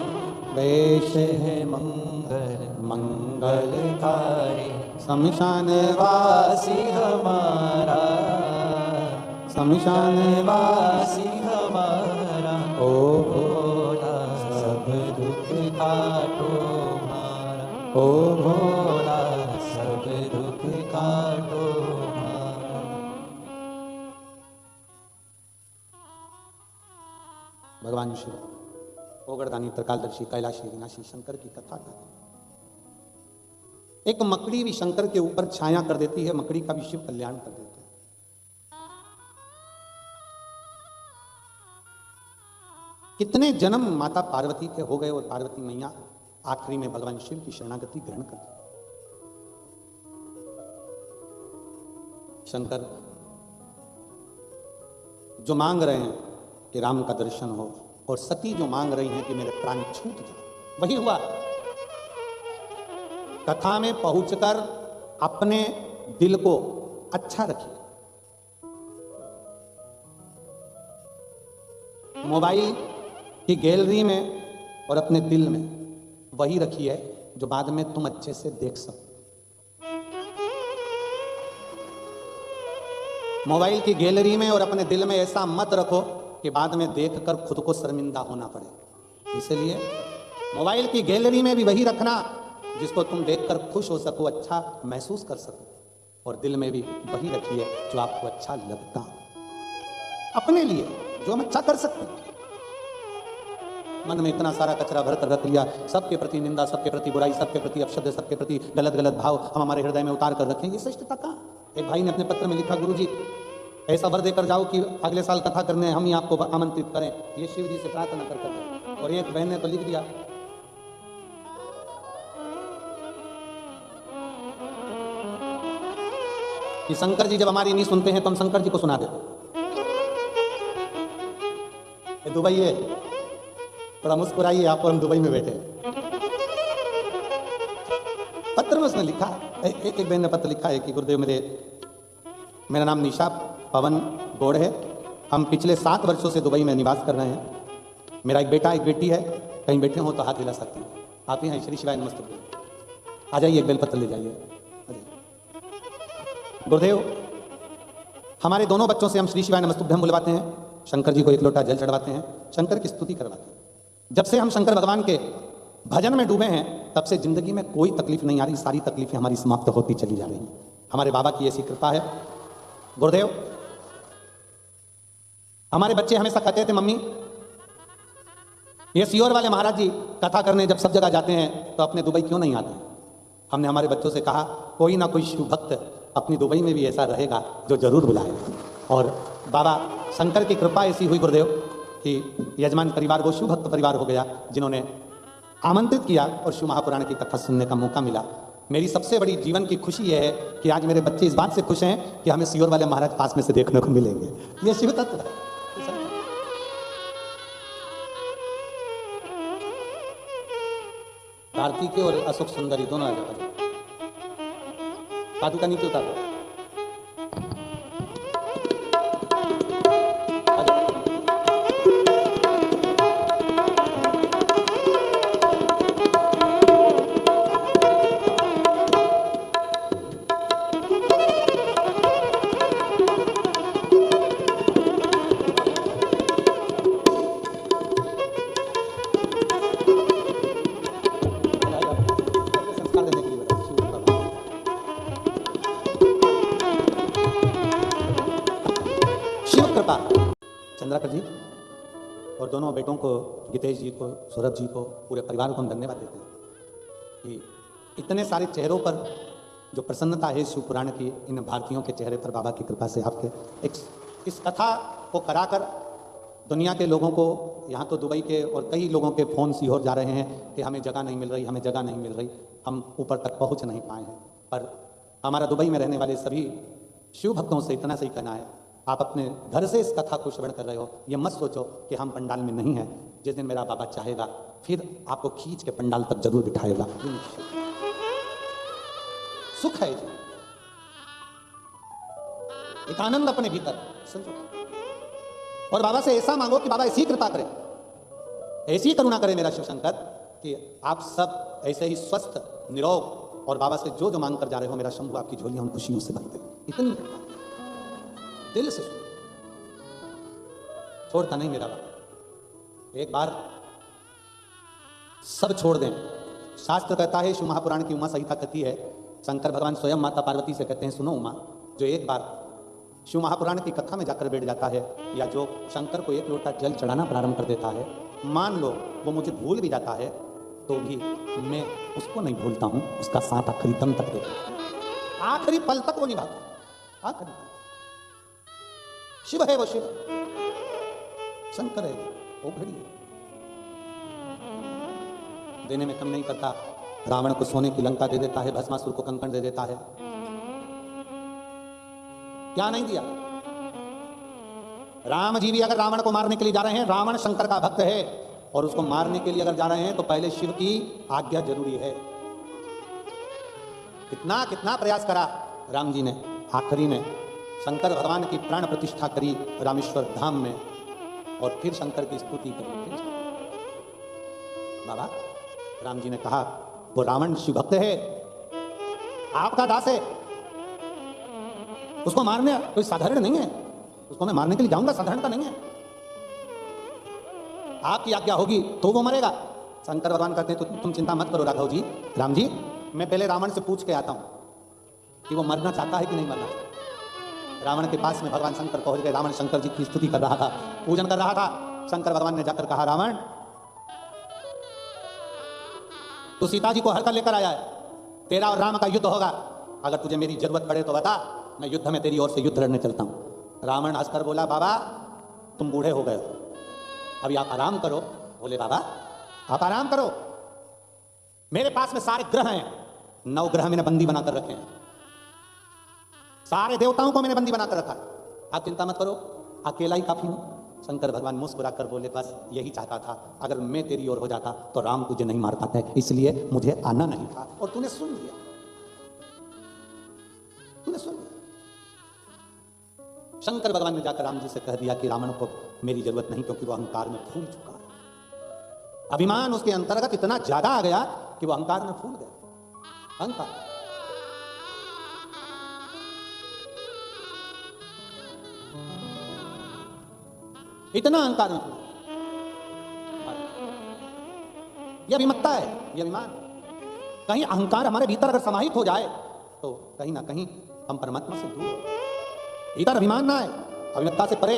वेश है मंगल मंगलकारी। शमशान वासी हमारा, शमशान वासी हमारा। ओ भोला सब दुख काटो हारा, ओ भोला सब दुख काटो हारा। भगवान शिव ओगरदानी त्रिकालदर्शी कैलाशी विनाशी शंकर की कथा का एक मकड़ी भी शंकर के ऊपर छाया कर देती है, मकड़ी का भी शिव कल्याण कर देता है। कितने जन्म माता पार्वती के हो गए और पार्वती मैया आखिरी में भगवान शिव की शरणागति ग्रहण कर दी। शंकर जो मांग रहे हैं कि राम का दर्शन हो, और सती जो मांग रही हैं कि मेरे प्राण छूट जाए, वही हुआ। कथा में पहुंचकर अपने दिल को अच्छा रखिए। मोबाइल की गैलरी में और अपने दिल में वही रखिए जो बाद में तुम अच्छे से देख सको। मोबाइल की गैलरी में और अपने दिल में ऐसा मत रखो कि बाद में देखकर खुद को शर्मिंदा होना पड़े। इसलिए मोबाइल की गैलरी में भी वही रखना जिसको तुम देखकर खुश हो सको, अच्छा महसूस कर सको, और दिल में भी वही रखिए जो आपको अच्छा लगता हो, अपने लिए जो हम अच्छा कर सकते हैं। मन में इतना सारा कचरा भर कर रख लिया, सबके प्रति निंदा, सबके प्रति बुराई, सबके प्रति अपशब्द, सबके प्रति गलत गलत भाव हम हमारे हृदय में उतार कर रखेंगे, श्रेष्ठता कहाँ? एक भाई ने अपने पत्र में लिखा, गुरुजी ऐसा वर देकर जाओ कि अगले साल कथा करने हम ही आपको आमंत्रित करें, ये शिव जी से प्रार्थना कर करते। और एक बहन ने तो लिख दिया, कि शंकर जी जब हमारी नहीं सुनते हैं तो हम शंकर जी को सुना देते। दुबई है, थोड़ा मुस्कुराइए, आप और हम दुबई में बैठे। पत्र में उसने लिखा, एक बहन ने पत्र लिखा है कि गुरुदेव मेरा नाम निशा पवन गौड़ है, हम पिछले 7 वर्षों से दुबई में निवास कर रहे हैं। मेरा एक बेटा एक बेटी है, कहीं बैठे हो तो हाथ हिला सकते हैं। आप ही हैं, श्री शिवाय नमस्ते। आ जाइए, एक बेलपत्र ले जाइए। गुरुदेव हमारे दोनों बच्चों से हम श्री शिवाय नमस्तुभ्यम बुलवाते हैं, शंकर जी को एक लोटा जल चढ़वाते हैं, शंकर की स्तुति करवाते हैं। जब से हम शंकर भगवान के भजन में डूबे हैं तब से जिंदगी में कोई तकलीफ नहीं आ रही, सारी तकलीफें हमारी समाप्त होती चली जा रही हैं। हमारे बाबा की ऐसी कृपा है। गुरुदेव हमारे बच्चे हमेशा कहते थे, मम्मी ये सियोर वाले महाराज जी कथा करने जब सब जगह जाते हैं तो अपने दुबई क्यों नहीं आते? हमने हमारे बच्चों से कहा, कोई ना कोई शिव भक्त अपनी दुबई में भी ऐसा रहेगा जो जरूर बुलाए। और बाबा शंकर की कृपा ऐसी हुई गुरुदेव कि यजमान परिवार वो शिव भक्त परिवार हो गया जिन्होंने आमंत्रित किया और शिव महापुराण की कथा सुनने का मौका मिला। मेरी सबसे बड़ी जीवन की खुशी यह है कि आज मेरे बच्चे इस बात से खुश हैं कि हमें सियोर वाले महाराज पास में से देखने को मिलेंगे। ये शिव तत्व है। कार्तिक और अशोक सुंदरी दोनों आए, पादुका नीचे उतारो। चंद्राकर जी और दोनों बेटों को, गीतेश जी को, सौरभ जी को, पूरे परिवार को हम धन्यवाद देते हैं कि इतने सारे चेहरों पर जो प्रसन्नता है शिव पुराण की, इन भारतीयों के चेहरे पर बाबा की कृपा से आपके इस कथा को कराकर दुनिया के लोगों को, यहाँ तो दुबई के और कई लोगों के फ़ोन सीहोर जा रहे हैं कि हमें जगह नहीं मिल रही, हमें जगह नहीं मिल रही, हम ऊपर तक पहुँच नहीं पाए हैं। पर हमारा दुबई में रहने वाले सभी शिव भक्तों से इतना सही कहना है, आप अपने घर से इस कथा को श्रवण कर रहे हो, ये मत सोचो कि हम पंडाल में नहीं हैं। जिस दिन मेरा बाबा चाहेगा फिर आपको खींच के पंडाल तक जरूर बिठाएगा। सुख है जी, एक आनंद अपने भीतर समझो। और बाबा से ऐसा मांगो कि बाबा ऐसी कृपा करे, ऐसी करुणा करे मेरा शिव शंकर कि आप सब ऐसे ही स्वस्थ निरोग, और बाबा से जो जो मांग कर जा रहे हो मेरा शंभु आपकी झोलियां हम खुशियों से भरते। इतनी दिल से छोड़ता नहीं मेरा बाबा। एक बार सब छोड़ दें। शास्त्र कहता है, शिव महापुराण की उमा संहिता कहती है, शंकर भगवान स्वयं माता पार्वती से कहते हैं, सुनो उमा, जो एक बार शिव महापुराण की कथा में जाकर बैठ जाता है, या जो शंकर को एक लोटा जल चढ़ाना प्रारंभ कर देता है, मान लो वो मुझे भूल भी जाता है तो भी मैं उसको नहीं भूलता हूं, उसका साथ आखिरी दम तक देता हूं, आखिरी पल तक वो निभाता, आखिरी पल। शिव है वो, शिव शंकर है वो घड़ी है, देने में कमी नहीं करता। रावण को सोने की लंका दे देता है, भस्मासुर को कंकण दे देता है, क्या नहीं दिया। राम जी भी अगर रावण को मारने के लिए जा रहे हैं, रावण शंकर का भक्त है और उसको मारने के लिए अगर जा रहे हैं तो पहले शिव की आज्ञा जरूरी है। कितना कितना प्रयास करा राम जी ने, आखिरी में शंकर भगवान की प्राण प्रतिष्ठा करी रामेश्वर धाम में, और फिर शंकर की स्तुति करी। बाबा राम जी ने कहा वो रावण शिव भक्त है, आपका दास है, उसको मारने कोई साधारण नहीं है, उसको मैं मारने के लिए जाऊंगा, साधारण का नहीं है, आपकी आज्ञा होगी तो वो मरेगा। शंकर भगवान कहते हैं तो तुम चिंता मत करो राघव जी, राम जी, मैं पहले रावण से पूछ के आता हूं कि वो मरना चाहता है कि नहीं मरना चाहता। रावण के पास में भगवान शंकर पहुंच गए, रावण शंकर जी की स्तुति कर रहा था, पूजन कर रहा था। शंकर भगवान ने जाकर कहा रावण तू सीता जी को हर कर लेकर आया है, तेरा और राम का युद्ध होगा, अगर तुझे मेरी जरूरत पड़े तो बता, मैं युद्ध में तेरी ओर से युद्ध लड़ने चलता हूं। रावण हंसकर बोला बाबा तुम बूढ़े हो गए हो, अभी आप आराम करो। बोले बाबा आप आराम करो, मेरे पास में सारे ग्रह हैं, 9 ग्रह मैंने बंदी बनाकर रखे हैं, सारे देवताओं को मैंने बंदी बनाकर रखा है, आप चिंता मत करो, अकेला ही काफी हूं। शंकर भगवान मुस्कुराकर बोले बस यही चाहता था, अगर मैं तेरी ओर हो जाता तो राम तुझे नहीं मार पाते, इसलिए मुझे आना नहीं था, और तूने सुन लिया, तूने सुन लिया। शंकर भगवान ने जाकर राम जी से कह दिया कि रावण को मेरी जरूरत नहीं, क्योंकि वो अहंकार में फूल चुका है, अभिमान उसके अंतर्गत इतना ज्यादा आ गया कि वो अहंकार में फूल गया। अहंकार इतना अहंकार में फूल, यह अभिमत्ता है, यह अभिमान। कहीं अहंकार हमारे भीतर अगर समाहित हो जाए तो कहीं ना कहीं हम परमात्मा से दूर, भीतर अभिमान ना है, अभिमत्ता से परे।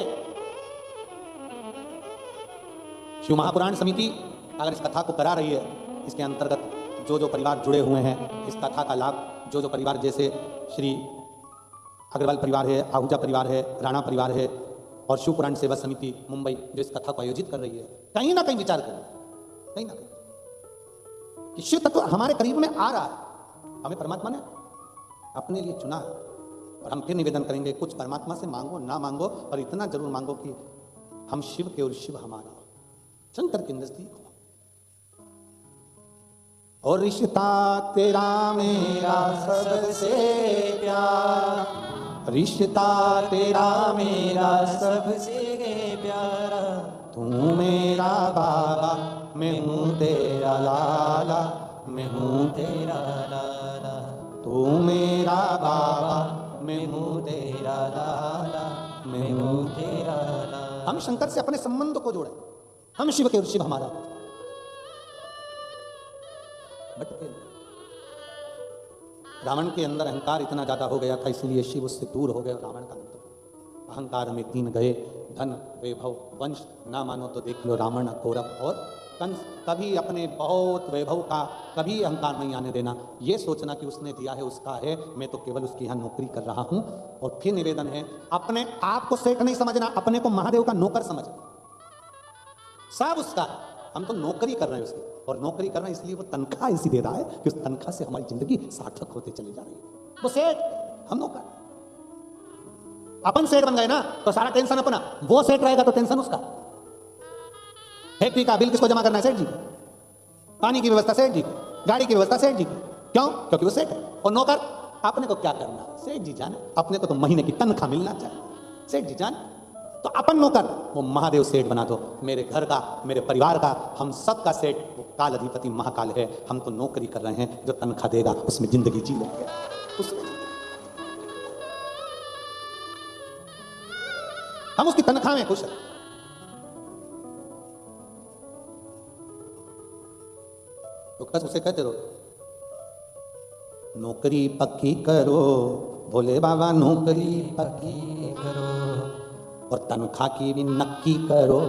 शिव महापुराण समिति अगर इस कथा को करा रही है, इसके अंतर्गत जो जो परिवार जुड़े हुए हैं, इस कथा का लाभ जो जो परिवार, जैसे श्री अग्रवाल परिवार है, आहूजा परिवार है, राणा परिवार है, और शिव पुराण सेवा समिति मुंबई जो इस कथा को आयोजित कर रही है, कहीं ना कहीं विचार करें, कहीं ना कहीं कि शिव तत्व हमारे करीब में आ रहा है, हमें परमात्मा ने अपने लिए चुना है। और हम फिर निवेदन करेंगे, कुछ परमात्मा से मांगो ना मांगो, और इतना जरूर मांगो कि हम शिव के और शिव हमारा, शंकर के नजदीक हो। और रिश्ता तेरा मेरा सबसे प्यारा, रिश्ता तेरा मेरा सबसे प्यारा, तू मेरा बाबा मैं हूँ तेरा लाला, मैं हूँ तेरा लाला, तू मेरा बाबा मैं हूँ तेरा लाला, मैं हूँ तेरा लाला। हम शंकर से अपने संबंध को जोड़े, हम शिव के और शिव हमारा। भटके रावण के अंदर अहंकार इतना ज्यादा हो गया था, इसलिए शिव उससे दूर हो गए। रावण का अंत अहंकार में 3 गए, धन वैभव वंश, ना मानो तो देख लो रावण कौरव और कंस। कभी अपने बहुत वैभव का कभी अहंकार नहीं आने देना, ये सोचना कि उसने दिया है उसका है, मैं तो केवल उसकी यहाँ नौकरी कर रहा हूं। और फिर निवेदन है, अपने आप को सेठ नहीं समझना, अपने को महादेव का नौकर समझना, सब उसका, हम तो नौकरी कर रहे हैं उसकी, और नौकरी कर रहे हैं इसलिए वो तनख्वाह ऐसी दे रहा है कि उस तनख्वाह से हमारी जिंदगी सार्थक होते चली जा रही है। वो सेठ, हम नौकर। अपन सेठ बन गए ना तो सारा टेंशन अपना, वो सेठ रहेगा तो टेंशन उसका। फैक्ट्री का बिल किसको जमा करना है? सेठ जी। पानी की व्यवस्था सेठ जी, गाड़ी की व्यवस्था सेठ जी। क्यों? क्योंकि वो सेठ है। और नौकर, अपने को क्या करना? सेठ जी जाने, अपने को तो महीने की तनख्वाह मिलना चाहिए, सेठ जी जाने। तो अपन नौकर, वो महादेव सेठ बना दो, मेरे घर का, मेरे परिवार का, हम सब का सेठ वो काल अधिपति महाकाल है। हम तो नौकरी कर रहे हैं, जो तनख्वाह देगा उसमें जिंदगी जी लेंगे, उसमें हम उसकी तनख्वाह में खुश हैं। तो बस उसे कहते रहो, नौकरी पक्की करो भोले बाबा, नौकरी पक्की करो, और तनख्वाह की भी नक्की करो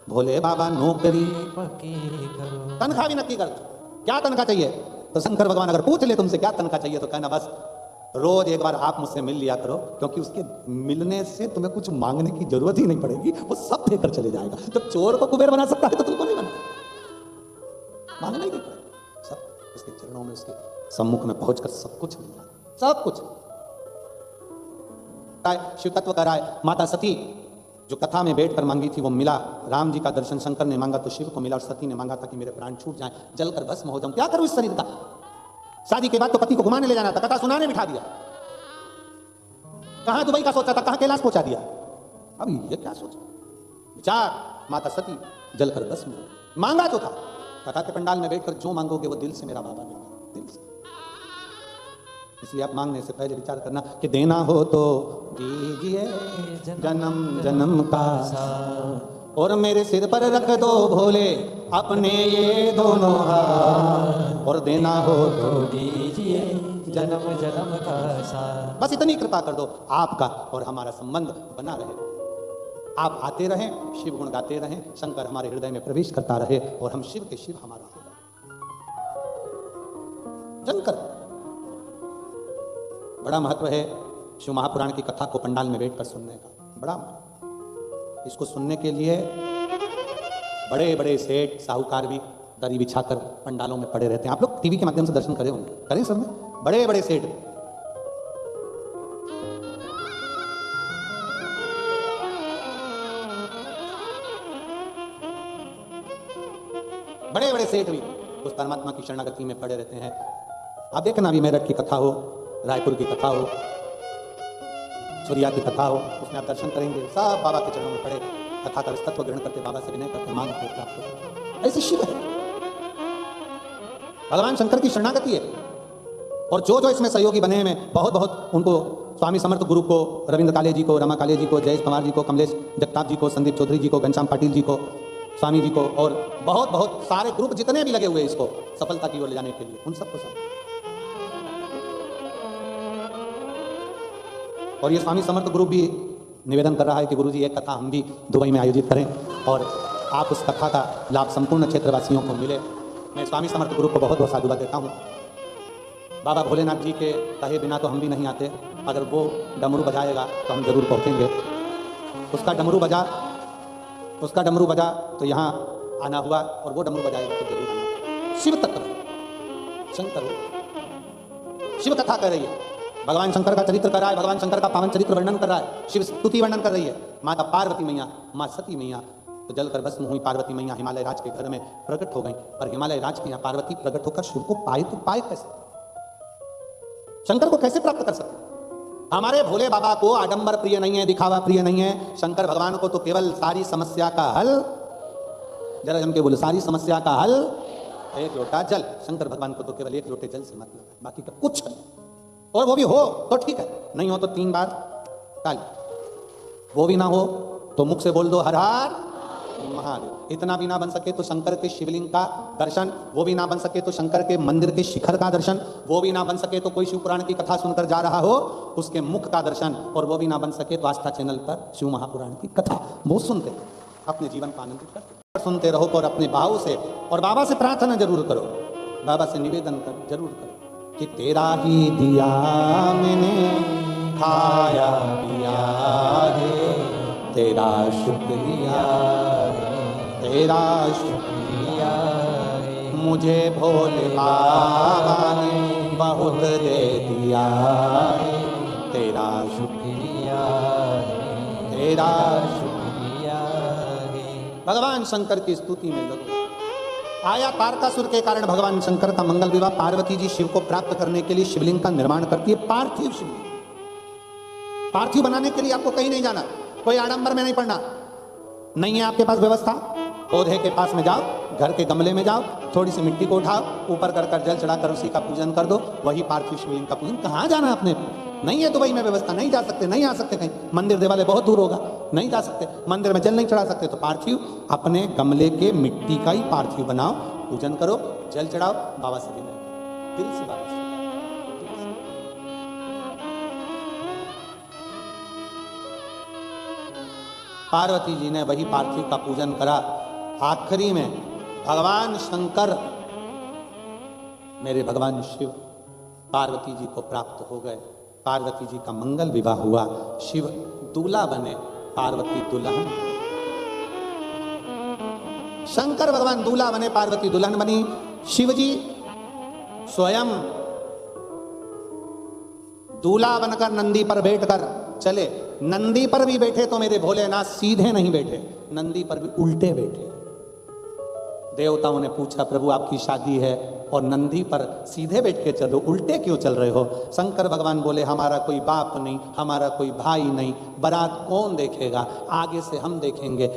भोले बाबा, नौकरी पक्की करो। तनख्वाह भी नक्की कर दो। क्या तनख्वाह चाहिए? तो शंकर भगवान अगर पूछ ले तुमसे क्या तनख्वाह चाहिए, तो कहना बस रोज एक बार आप मुझसे मिल लिया करो, क्योंकि उसके मिलने से तुम्हें कुछ मांगने की जरूरत ही नहीं पड़ेगी, वो सब देकर चले जाएगा। जब चोर को कुबेर बना सकता है तो तुमको नहीं बना, मांगना ही नहीं पड़ेगा, सब उसके चरणों में, उसके सम्मुख में पहुंचकर सब कुछ मिल जाएगा, सब कुछ। शिव तत्व का राय माता सती जो कथा में बैठकर मांगी थी वो मिला। राम जी का दर्शन शंकर ने मांगा तो शिव को मिला, और सती ने मांगा था कि मेरे प्राण छूट जाएं, जलकर भस्म हो जाऊं, क्या करूं इस शरीर का। शादी के बाद तो पति को घुमाने ले जाना था, कथा सुनाने बिठा दिया। कहां दुबई का सोचा था, कहां कैलाश पहुंचा दिया। अब ये क्या सोचा विचार। माता सती जलकर भस्म, मांगा तो था। कथा के पंडाल में बैठकर जो मांगोगे वो दिल से मेरा बाबा देगा, दिल से। इसलिए आप मांगने से पहले विचार करना कि देना हो तो दीजिए जन्म जन्म का, और मेरे सिर पर रख दो भोले अपने ये दोनों हाथ, और देना हो तो दीजिए जन्म जन्म का साथ। बस इतनी कृपा कर दो, आपका और हमारा संबंध बना रहे। आप आते रहें, शिव गुण गाते रहें, शंकर हमारे हृदय में प्रवेश करता रहे, और हम शिव के शिव हमारा हो जाए। जनकर बड़ा महत्व है शिव महापुराण की कथा को पंडाल में बैठकर सुनने का, बड़ा महत्व। इसको सुनने के लिए बड़े बड़े सेठ साहूकार भी दरी बिछाकर पंडालों में पड़े रहते हैं। आप लोग टीवी के माध्यम से दर्शन करें होंगे, करें सब में, बड़े बड़े सेठ। बड़े बड़े सेठ भी उस परमात्मा की शरणागति में पड़े रहते हैं। आप देखना भी, मेरठ की कथा हो, रायपुर की कथा हो, सूर्या की कथा हो, उसमें आप दर्शन करेंगे सब बाबा के चरणों में पड़े कथा का तत्व ग्रहण करते, बाबा से विनय करते, मांगते प्राप्त होते। ऐसे शिव है, भगवान शंकर की शरणागति है। और जो जो इसमें सहयोगी बने हैं, बहुत बहुत उनको, स्वामी समर्थ गुरु को, रविंद्र काले जी को, रमा काले जी को, जयेश पवार जी को, कमलेश जगताप जी को, संदीप चौधरी जी को, घनश्याम पाटिल जी को, स्वामी जी को, और बहुत बहुत सारे ग्रुप जितने भी लगे हुए इसको सफलता की ओर ले जाने के लिए, उन सबको सब। और ये स्वामी समर्थ ग्रुप भी निवेदन कर रहा है कि गुरुजी एक कथा हम भी दुबई में आयोजित करें, और आप उस कथा का लाभ संपूर्ण क्षेत्रवासियों को मिले। मैं स्वामी समर्थ ग्रुप को बहुत बहुत साधुवाद देता हूँ। बाबा भोलेनाथ जी के कहे बिना तो हम भी नहीं आते, अगर वो डमरू बजाएगा तो हम जरूर पहुँचेंगे। उसका डमरू बजा तो यहाँ आना हुआ, और वो डमरू बजाएगा तो जरूर आना। शिव तत्व शंकर शिव कथा कर रही है, भगवान शंकर का चरित्र कर रहा है, भगवान शंकर का पावन चरित्र वर्णन कर रहा है, शिव स्तुति वर्णन कर रही है। माता पार्वती मैया, माँ सती मैया तो जलकर भस्म हुई। पार्वती मैया हिमालय राज के घर में प्रकट हो गई, पर हिमालय राज के यहाँ पार्वती प्रकट होकर शिव को पाए तो पाए कैसे, शंकर को कैसे प्राप्त कर सकते? हमारे भोले बाबा को आडंबर प्रिय नहीं है, दिखावा प्रिय नहीं है। शंकर भगवान को तो केवल सारी समस्या का हल, जरा जम के बोले, सारी समस्या का हल एक लोटा जल। शंकर भगवान को तो केवल एक लोटे जल से मतलब है, बाकी का कुछ नहीं। और वो भी हो तो ठीक है, नहीं हो तो 3 बार ताली। वो भी ना हो तो मुख से बोल दो हर हर महादेव। इतना भी ना बन सके तो शंकर के शिवलिंग का दर्शन, वो भी ना बन सके तो शंकर के मंदिर के शिखर का दर्शन, वो भी ना बन सके तो कोई शिव पुराण की कथा सुनकर जा रहा हो उसके मुख का दर्शन, और वो भी ना बन सके तो आस्था चैनल पर शिव महापुराण की कथा वो सुनते अपने जीवन का आनंदित करते, सुनते रहो। और अपने भाव से और बाबा से प्रार्थना जरूर करो, बाबा से निवेदन कर जरूर करो कि तेरा ही दिया मैंने खाया पिया है, तेरा शुक्रिया तेरा शुक्रिया है, मुझे भोले बाबा ने बहुत दे दिया है, तेरा शुक्रिया तेरा शुक्रिया है। भगवान शंकर की स्तुति में लगो। आया तारकासुर के कारण भगवान शंकर का मंगल विवाह, पार्वती जी शिव को प्राप्त करने के लिए शिवलिंग का निर्माण करती है, पार्थिव शिवलिंग। पार्थिव बनाने के लिए आपको कहीं नहीं जाना, कोई आडंबर में नहीं पड़ना, नहीं है आपके पास व्यवस्था, पौधे के पास में जाओ, घर के गमले में जाओ, थोड़ी सी मिट्टी को उठाओ, ऊपर कर जल चढ़ाकर उसी का पूजन कर दो, वही पार्थिव शिवलिंग का पूजन। कहाँ जाना अपने, नहीं है दुबई में व्यवस्था, नहीं जा सकते, नहीं आ सकते, कहीं मंदिर देवालय बहुत दूर होगा, नहीं जा सकते, मंदिर में जल नहीं चढ़ा सकते, तो पार्थिव अपने गमले के मिट्टी का ही पार्थिव बनाओ, पूजन करो, जल चढ़ाओ, बाबा से विनय, दिल से बाबा से। पार्वती जी ने वही पार्थिव का पूजन करा। आखिरी में भगवान शंकर, मेरे भगवान शिव पार्वती जी को प्राप्त हो गए। पार्वती जी का मंगल विवाह हुआ। शिव दूल्हा बने, पार्वती दुल्हन। शंकर भगवान दूल्हा बने, पार्वती दुल्हन बनी। शिव जी स्वयं दूल्हा बनकर नंदी पर बैठकर चले। नंदी पर भी बैठे तो मेरे भोलेनाथ सीधे नहीं बैठे, नंदी पर भी उल्टे बैठे। देवताओं ने पूछा, प्रभु आपकी शादी है और नंदी पर सीधे बैठ के चलो, उल्टे क्यों चल रहे हो? शंकर भगवान बोले, हमारा कोई बाप नहीं, हमारा कोई भाई नहीं, बारात कौन देखेगा? आगे से हम देखेंगे,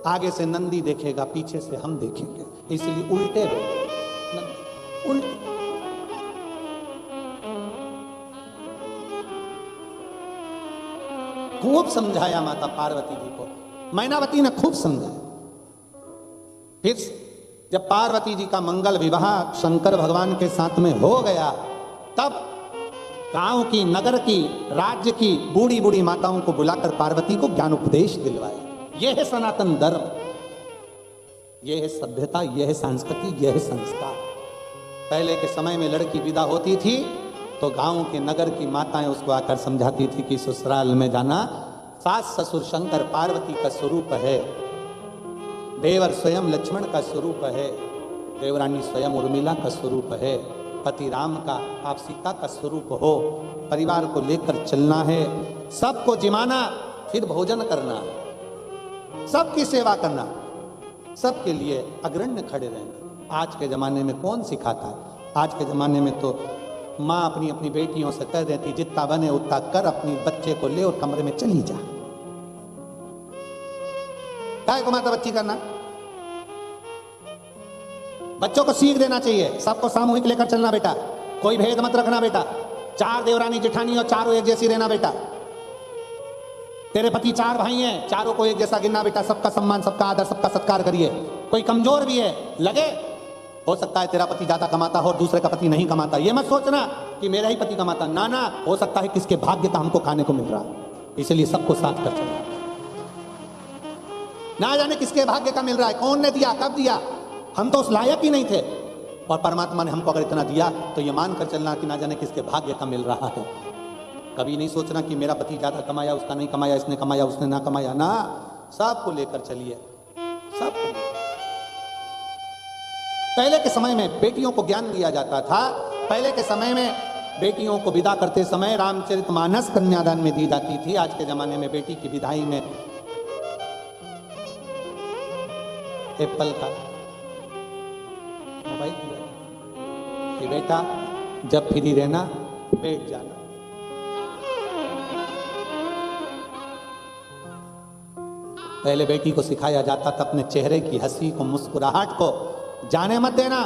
आगे से नंदी देखेगा, पीछे से हम देखेंगे, इसलिए उल्टे बैठे। उल्टे खूब समझाया माता पार्वती जी को, मैनावती ने खूब समझाया। फिर जब पार्वती जी का मंगल विवाह शंकर भगवान के साथ में हो गया, तब गांव की, नगर की, राज्य की बूढ़ी बूढ़ी माताओं को बुलाकर पार्वती को ज्ञान उपदेश दिलवाया। यह है सनातन धर्म, यह है सभ्यता, यह है संस्कृति, यह है संस्कार। पहले के समय में लड़की विदा होती थी तो गांव के, नगर की माताएं उसको आकर समझाती थी कि ससुराल में जाना, सास ससुर शंकर पार्वती का स्वरूप है, देवर स्वयं लक्ष्मण का स्वरूप है, देवरानी स्वयं उर्मिला का स्वरूप है, पति राम का, आप सीता का स्वरूप हो, परिवार को लेकर चलना है, सबको जिमाना, फिर भोजन करना, सबकी सेवा करना, सबके लिए अग्रण्य खड़े रहना। आज के जमाने में कौन सिखाता है? आज के जमाने में तो माँ अपनी अपनी बेटियों से कह देती, जितना बने उतना कर, अपनी बच्चे को ले और कमरे में चली जा। काय को माता बच्ची करना? बच्चों को सीख देना चाहिए, सबको सामूहिक लेकर चलना बेटा, कोई भेद मत रखना बेटा, 4 देवरानी जेठानी और चारों एक जैसी रहना बेटा, तेरे पति 4 भाई हैं, चारों को एक जैसा गिनना बेटा, सबका सम्मान, सबका आदर, सबका सत्कार करिए। कोई कमजोर भी है, लगे हो सकता है तेरा पति ज्यादा कमाता हो और दूसरे का पति नहीं कमाता, ये मत सोचना कि मेरा ही पति कमाता, ना ना, हो सकता है किसके भाग्य का हमको खाने को मिल रहा है, इसलिए सबको साथ कर चलना। ना जाने किसके भाग्य का मिल रहा है, कौन ने दिया, कब दिया, हम तो उस लायक ही नहीं थे, और परमात्मा ने हमको अगर इतना दिया तो ये मान कर चलना कि ना जाने किसके भाग्य का मिल रहा है। कभी नहीं सोचना कि मेरा पति ज्यादा कमाया, उसका नहीं कमाया, इसने कमाया, उसने ना कमाया, ना, सबको लेकर चलिए, सबको। पहले के समय में बेटियों को ज्ञान दिया जाता था। पहले के समय में बेटियों को विदा करते समय रामचरितमानस कन्यादान में दी जाती थी। आज के जमाने में बेटी की विदाई में एप्पल का मोबाइल दिया कि बेटा जब फ्री रहना बैठ जाना। पहले बेटी को सिखाया जाता था अपने चेहरे की हंसी को, मुस्कुराहट को जाने मत देना।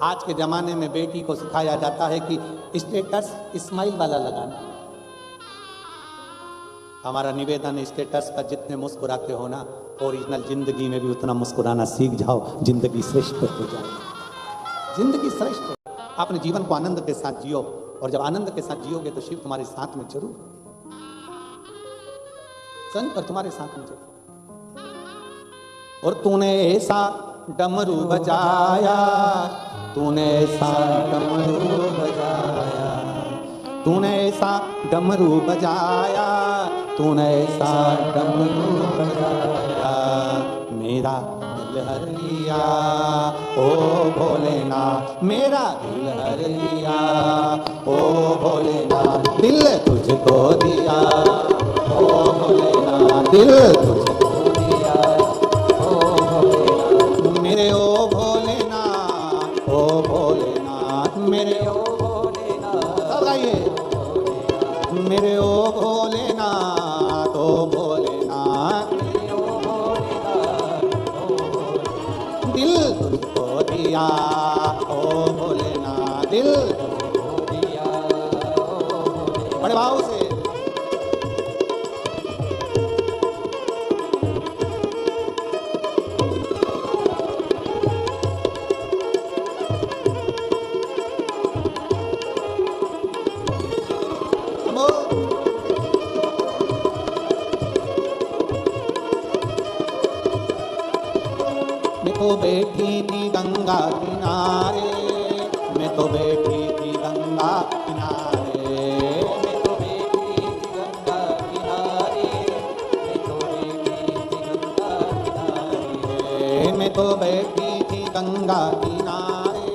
आज के जमाने में बेटी को सिखाया जाता है कि स्टेटस स्माइल वाला लगाना। हमारा निवेदन है, स्टेटस का जितने मुस्कुराते हो ना, ओरिजिनल जिंदगी में भी उतना मुस्कुराना सीख जाओ, जिंदगी श्रेष्ठ हो जाए, जिंदगी श्रेष्ठ। अपने जीवन को आनंद के साथ जियो, और जब आनंद के साथ जियोगे तो शिव तुम्हारे साथ में जरूर, शंकर तुम्हारे साथ में जरूर। और तूने ऐसा डमरू बजाया, तूने ऐसा डमरू बजाया, तूने ऐसा डमरू बजाया, तूने ऐसा डमरू बजाया, मेरा दिल हर लिया, ओ भोलेनाथ मेरा दिल हर लिया, ओ भोलेनाथ दिल तुझको दिया, ओ भोलेनाथ दिल तुझको दिया, ओ भोलेनाथ मेरे ओ भोलेनाथ, ओ भोलेनाथ मेरे ओ भोलेनाथ, सब गाइए, मेरे ओ भोलेनाथ, ओ भोलेनाथ मेरे ओ भोलेनाथ, दिल तुझको दिया, ओ भोलेनाथ दिल तुझको दिया, बड़े भाव से। तो बैठी थी गंगा किनारे, मैं तो बैठी थी गंगा किनारे, मैं तो बैठी थी गंगा किनारे, मैं तो बैठी थी गंगा किनारे, मैं तो बैठी थी गंगा किनारे,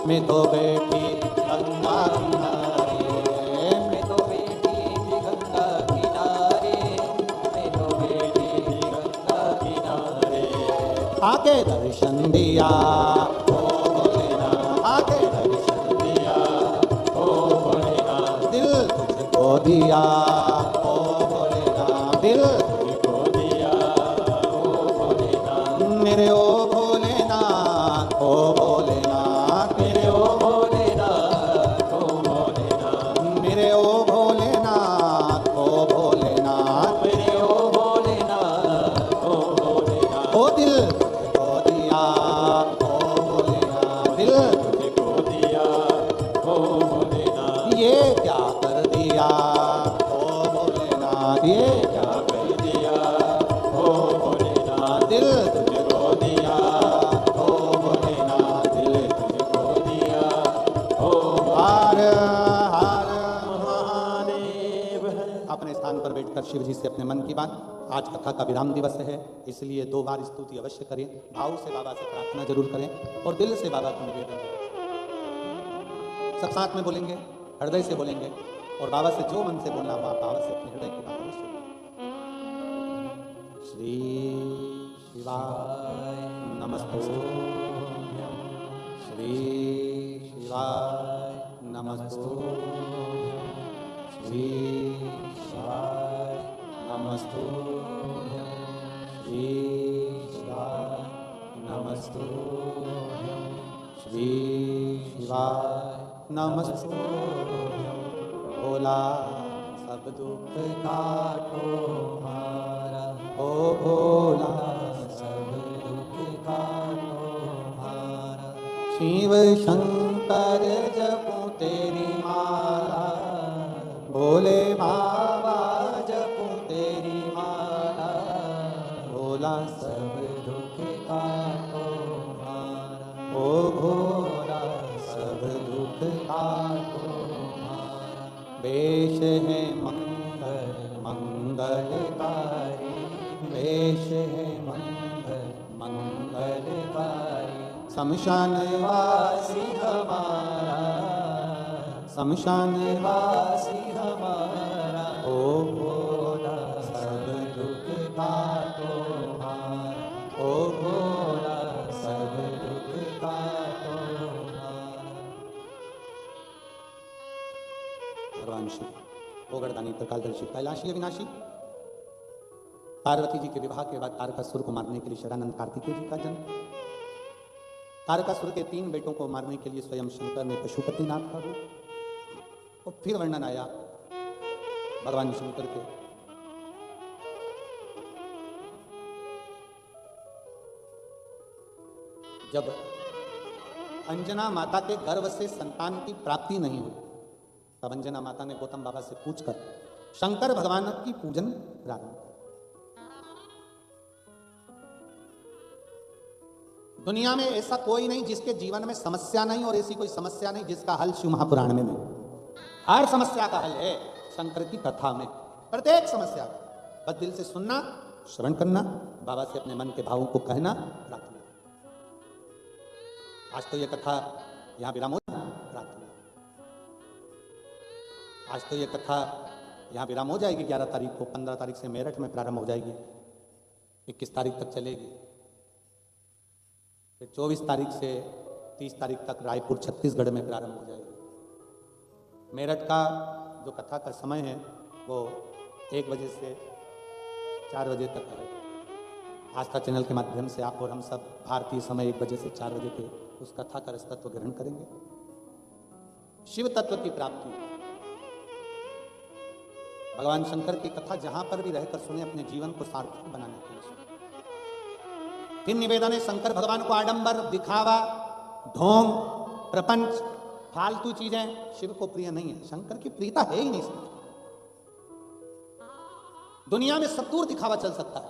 मैं तो बैठी गंगा किनारे, मैं तो बैठी थी गंगा किनारे, मैं तो बैठी थी गंगा किनारे। आके दर्शन दिया ओ भोलेनाथ, आके दर्शन दिया ओ भोलेनाथ, दिल तुझको दिया ओ भोलेनाथ, दिल तुझको दिया ओ भोलेनाथ, मेरे ओ भोलेनाथ, ओ भोलेनाथ, मेरे ओ भोलेनाथ, ओ भोलेनाथ, मेरे ओ भोलेनाथ, ओ भोलेनाथ, मेरे ओ भोलेनाथ, ओ भोलेनाथ, ओ दिल तुझको दिया ओ भोलेनाथ, दिल तुझको दिया ओ भोलेनाथ, ये क्या कर दिया ओ भोलेनाथ, ये क्या क्या कर दिया ओ भोलेनाथ, दिल तुझको दिया ओ भोलेनाथ, दिल तुझको दिया ओ हार हार महादेव है। अपने स्थान पर बैठकर शिव जी से अपने मन की बात। आज कथा का विराम दिवस है, इसलिए 2 बार स्तुति अवश्य करें, भाव से बाबा से प्रार्थना जरूर करें और दिल से बाबा को निवेदन करें। सब साथ में बोलेंगे, हृदय से बोलेंगे और बाबा से जो मन से बोलना हुआ बाबा से अपने हृदय की बात अवश्य बोलें। श्री शिवाय नमस्ते, श्री शिवाय नमस्ते, श्री शिवाय नमस्ते, श्री शिवाय नमस्ते, श्री शिवाय नमस्ते। भोला सब दुख काटो हमारा, ओ भोला सब दुख काटो हमारा, शिव शंकर जपो तेरी माला, भोले बाबा जपो तेरी माला, भोला सब दुख काटो हमारा, ओ भोला सब दुख काटो हमारा। वेश है मंगल मंगलकारी, वेश है मंगल मंगलकारी, शमशान वासी हमारा, शमशान वासी हमारा, ओ भोला सब दुख काटो हमारा, ओ भोला सब दुख काटो हमारा। भगवान शिव ओगरदानी त्रिकालदर्शी कैलाशी अविनाशी, पार्वती जी के विवाह के बाद तारकासुर को मारने के लिए शरानंद कार्तिकेय जी का जन्म। तारकासुर के 3 बेटों को मारने के लिए स्वयं शंकर ने पशुपतिनाथ का रूप। और फिर वर्णन आया भगवान शंकर के जब अंजना माता के गर्भ से संतान की प्राप्ति नहीं हुई, तब अंजना माता ने गौतम बाबा से पूछकर शंकर भगवान की पूजन प्रारंभ किया। दुनिया में ऐसा कोई नहीं जिसके जीवन में समस्या नहीं, और ऐसी कोई समस्या नहीं जिसका हल शिव महापुराण में नहीं। हर समस्या का हल है शंकर की कथा में, प्रत्येक समस्या का। बस दिल से सुनना, श्रवण करना, बाबा से अपने मन के भावों को कहना, प्रार्थना। आज तो ये कथा यहाँ विराम हो, प्रार्थना। आज तो ये कथा यहाँ विराम हो जाएगी 11 तारीख को, 15 तारीख से मेरठ में प्रारंभ हो जाएगी, 21 तारीख तक चलेगी, फिर 24 तारीख से 30 तारीख तक रायपुर छत्तीसगढ़ में प्रारंभ हो जाएगी। मेरठ का जो कथा का समय है वो 1 बजे से 4 बजे तक है। आस्था चैनल के माध्यम से आप और हम सब भारतीय समय 1 बजे से 4 बजे के उस कथा का रसतत्व ग्रहण करेंगे। शिव तत्व की प्राप्ति, भगवान शंकर की कथा जहां पर भी रहकर सुने, अपने जीवन को सार्थक बनाने के लिए सुने। फिर निवेदन है, शंकर भगवान को आडंबर, दिखावा, ढोंग, प्रपंच, फालतू चीजें शिव को प्रिय नहीं है। शंकर की प्रियता है ही नहीं सकती। दुनिया में सब दूर दिखावा चल सकता है,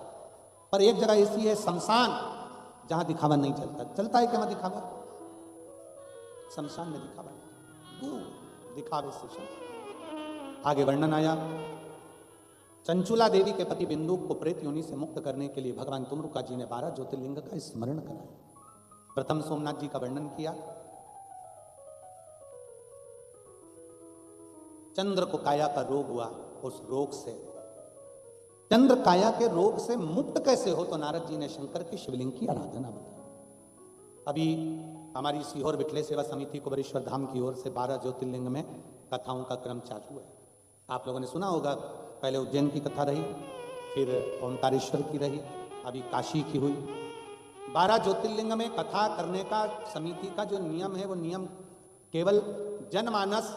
पर एक जगह ऐसी है शमशान, जहां दिखावा नहीं चलता, चलता है क्या दिखावा? शमशान में दिखावा नहीं, दूर दिखावे से शांत। आगे वर्णन आया, चंचुला देवी के पति बिंदु को प्रेत योनि से मुक्त करने के लिए भगवान तुमरुका जी ने 12 ज्योतिर्लिंग का स्मरण कराया। प्रथम सोमनाथ जी का वर्णन किया। चंद्र को काया का रोग हुआ, उस रोग से, चंद्र काया के रोग से मुक्त कैसे हो, तो नारद जी ने शंकर के शिवलिंग की आराधना बताई। अभी हमारी सीहोर विठले सेवा समिति कुबेरेश्वर धाम की ओर से 12 ज्योतिर्लिंग में कथाओं का क्रम चालू है। आप लोगों ने सुना होगा, पहले उज्जैन की कथा रही, फिर ओंकारेश्वर की रही, अभी काशी की हुई। 12 ज्योतिर्लिंग में कथा करने का समिति का जो नियम है, वो नियम केवल जनमानस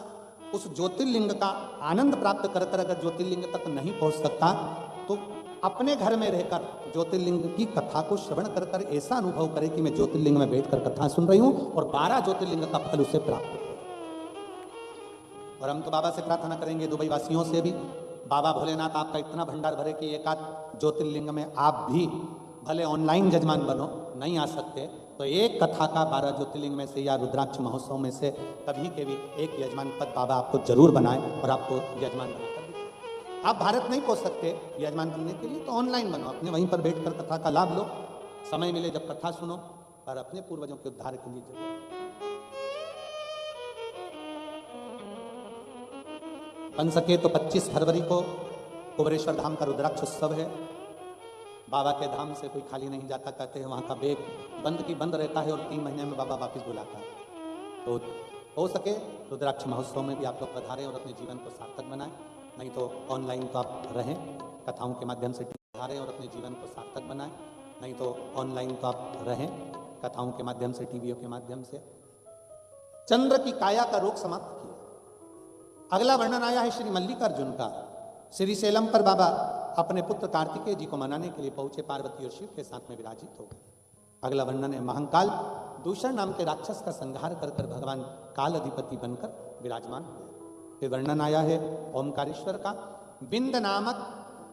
उस ज्योतिर्लिंग का आनंद प्राप्त कर कर अगर ज्योतिर्लिंग तक नहीं पहुंच सकता, तो अपने घर में रहकर ज्योतिर्लिंग की कथा को श्रवण कर कर ऐसा अनुभव करे कि मैं ज्योतिर्लिंग में बैठकर कथा सुन रही हूं और 12 ज्योतिर्लिंग का फल उसे प्राप्त हो। और हम तो बाबा से प्रार्थना करेंगे, दुबई वासियों से भी, बाबा भोलेनाथ आपका इतना भंडार भरे कि एक आध ज्योतिर्लिंग में आप भी भले ऑनलाइन यजमान बनो, नहीं आ सकते तो एक कथा का 12 ज्योतिर्लिंग में से या रुद्राक्ष महोत्सव में से कभी के भी एक यजमान पद बाबा आपको जरूर बनाए और आपको यजमान बनाकर दें। आप भारत नहीं पहुंच सकते यजमान बनने के लिए, तो ऑनलाइन बनो, अपने वहीं पर बैठकर कथा का लाभ लो, समय मिले जब कथा सुनो और अपने पूर्वजों के उद्धार के लिए जरूर। बन सके तो 25 फरवरी को कुबेरेश्वर धाम का रुद्राक्ष उत्सव है। बाबा के धाम से कोई खाली नहीं जाता, कहते हैं वहाँ का बेग बंद की बंद रहता है और 3 महीने में बाबा वापस बुलाता है। तो हो सके रुद्राक्ष महोत्सव में भी आप लोग पधारें और अपने जीवन को सार्थक बनाएं, नहीं तो ऑनलाइन तो आप रहें, कथाओं के माध्यम से पधारें और अपने जीवन को सार्थक बनाएं, नहीं तो ऑनलाइन तो आप रहें, कथाओं के माध्यम से, टीवीओ के माध्यम से। चंद्र की काया का रोग समाप्त किया। अगला वर्णन आया है श्री मल्लिकार्जुन का। श्री सेलम पर बाबा अपने पुत्र कार्तिकेय जी को मनाने के लिए पहुंचे, पार्वती और शिव के साथ में विराजित हो गए। अगला वर्णन है महंकाल दूषण नाम के राक्षस का संहार कर कर भगवान काल अधिपति बनकर विराजमान हुए। फिर वर्णन आया है ओमकारेश्वर का। बिंद नामक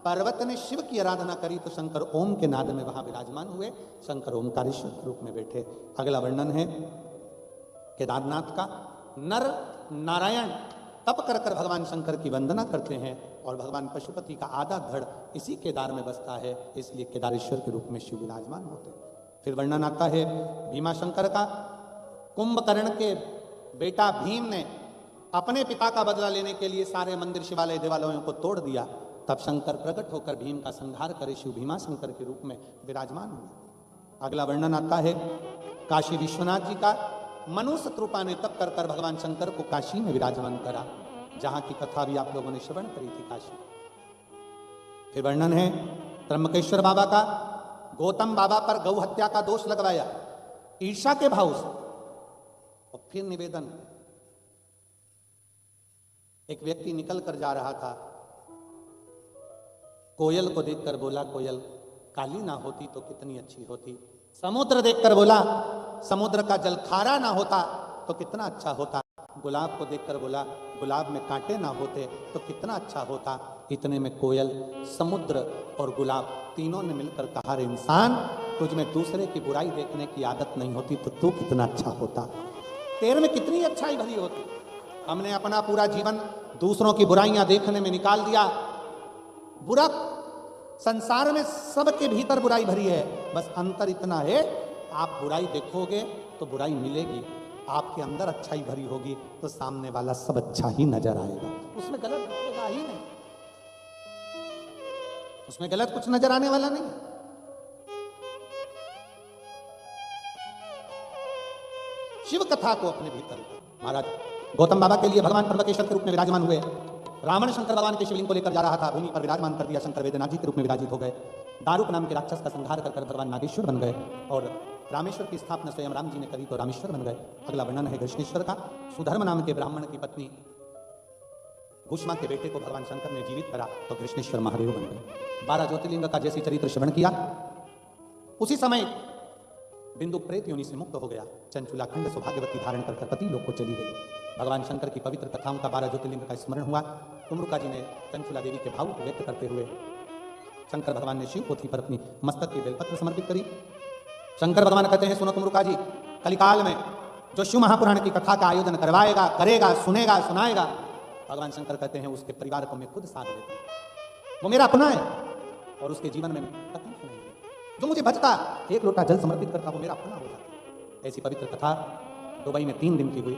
पर्वत ने शिव की आराधना करी तो शंकर ओम के नाद में वहां विराजमान हुए, शंकर ओमकारेश्वर के रूप में बैठे। अगला वर्णन है केदारनाथ का। नर नारायण तप कर कर भगवान शंकर की वंदना करते हैं और भगवान पशुपति का आधा धड़ इसी केदार में बसता है, इसलिए केदारेश्वर के रूप में शिव विराजमान होते हैं। फिर वर्णन आता है भीमा शंकर का। कुंभकर्ण के बेटा भीम ने अपने पिता का बदला लेने के लिए सारे मंदिर शिवालय देवालयों को तोड़ दिया, तब शंकर प्रकट होकर भीम का संहार करे शिव भीमा शंकर के रूप में विराजमान हुए। अगला वर्णन आता है काशी विश्वनाथ जी का। मनु शत्रुपा ने तप कर कर भगवान शंकर को काशी में विराजमान करा, जहां की कथा भी आप लोगों ने श्रवण करी थी काशी। फिर वर्णन है त्र्यंबकेश्वर बाबा का। गौतम बाबा पर गौ हत्या का दोष लगवाया ईर्षा के भाव से। और फिर निवेदन, एक व्यक्ति निकल कर जा रहा था, कोयल को देखकर बोला कोयल काली ना होती तो कितनी अच्छी होती। समुद्र देखकर बोला समुद्र का जल खारा ना होता तो कितना अच्छा होता। गुलाब को देखकर बोला गुलाब में कांटे ना होते तो कितना अच्छा होता। इतने में कोयल, समुद्र और गुलाब तीनों ने मिलकर कहा, रे इंसान, तुझ में दूसरे की बुराई देखने की आदत नहीं होती तो तू कितना अच्छा होता, तेरे में कितनी अच्छाई भरी होती। हमने अपना पूरा जीवन दूसरों की बुराइयां देखने में निकाल दिया। बुरा संसार में सबके भीतर बुराई भरी है, बस अंतर इतना है आप बुराई देखोगे तो बुराई मिलेगी, आपके अंदर अच्छाई भरी होगी तो सामने वाला सब अच्छा ही नजर आएगा, उसमें गलत दिखेगा ही नहीं, उसमें गलत कुछ नजर आने वाला नहीं। शिव कथा को अपने भीतर महाराज गौतम बाबा के लिए भगवान त्र्यंबकेश्वर के रूप में विराजमान हुए। रावण शंकर भगवान के शिवलिंग को लेकर जा रहा था, भूमि पर विराजमान कर दिया, शंकर वेदनाथ जी के रूप में विराजित हो गए। दारुक नाम के राक्षस का संहार कर भगवान नागेश्वर बन गए और रामेश्वर की स्थापना स्वयं राम जी ने करी तो रामेश्वर बन गए। अगला वर्णन है कृष्णेश्वर का। सुधर्म नाम के ब्राह्मण की पत्नी भूष्मा के बेटे को भगवान शंकर ने जीवित करा तो कृष्णेश्वर महादेव बन गए। 12 ज्योतिर्लिंग का जैसे चरित्र श्रवण किया, उसी समय बिंदु प्रेत योनि से मुक्त हो गया। चंचुला खंड सौभाग्यवती धारण कर पति लोक को चली गई। भगवान शंकर की पवित्र कथाओं का 12 ज्योतिर्लिंग का स्मरण हुआ। तुमरुका जी ने चंचुला देवी के भाव को व्यक्त करते हुए शंकर भगवान ने शिव पोथी पर अपनी मस्तक की बेलपत्र समर्पित करी। शंकर भगवान कहते हैं, सुनो कुमरुका जी, कलिकाल में जो शिव महापुराण की कथा का आयोजन करवाएगा, करेगा, सुनेगा, सुनाएगा, भगवान शंकर कहते हैं उसके परिवार को मैं खुद साथ देता हूं। वो मेरा अपना है और उसके जीवन में तकलीफ नहीं है। जो मुझे बचता, एक लोटा जल समर्पित करता, वो मेरा अपना हो जाता। ऐसी पवित्र कथा दुबई में 3 दिन की हुई।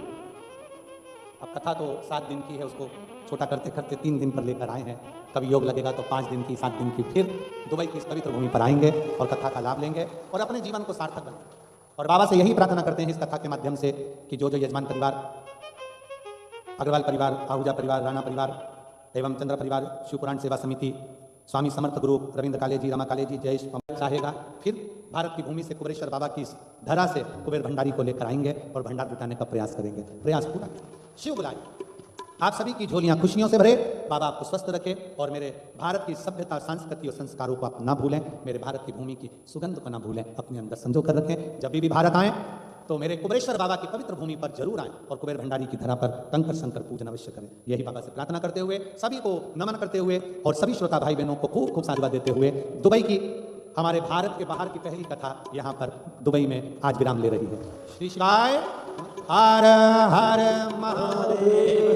अब कथा तो 7 दिन की है, उसको छोटा करते करते 3 दिन पर लेकर आए हैं। कभी योग लगेगा तो 5 दिन की, 7 दिन की, फिर दुबई की इस पवित्र भूमि पर आएंगे और कथा का लाभ लेंगे और अपने जीवन को सार्थक बनाएंगे। और बाबा से यही प्रार्थना करते हैं इस कथा के माध्यम से कि जो यजमान परिवार, अग्रवाल परिवार, आहूजा परिवार, राणा परिवार एवं चंद्र परिवार, शिवपुराण सेवा समिति, स्वामी समर्थ ग्रुप, रविंद्र काले जी, रमा काले जी, जयेश चाहेगा, फिर भारत की भूमि से कुबेरेश्वर बाबा की इस धरा से कुबेर भंडारी को लेकर आएंगे और भंडार जुटाने का प्रयास करेंगे। प्रयास पूरा शिव बुलाए। आप सभी की झोलियां खुशियों से भरे, बाबा आपको स्वस्थ रखे और मेरे भारत की सभ्यता, संस्कृति और संस्कारों को आप ना भूलें, मेरे भारत की भूमि की सुगंध को ना भूलें, अपने अंदर संजो कर रखें। जब भी भारत आए तो मेरे कुबेरेश्वर बाबा की पवित्र भूमि पर जरूर आएं और कुबेर भंडारी की धरा पर कंकर शंकर पूजन अवश्य करें। यही बाबा से प्रार्थना करते हुए, सभी को नमन करते हुए और सभी श्रोता भाई बहनों को खूब खूब साधुवाद देते हुए दुबई की, हमारे भारत के बाहर की पहली कथा यहाँ पर दुबई में आज विराम ले रही है। श्री शिवाय हर हर महादेव।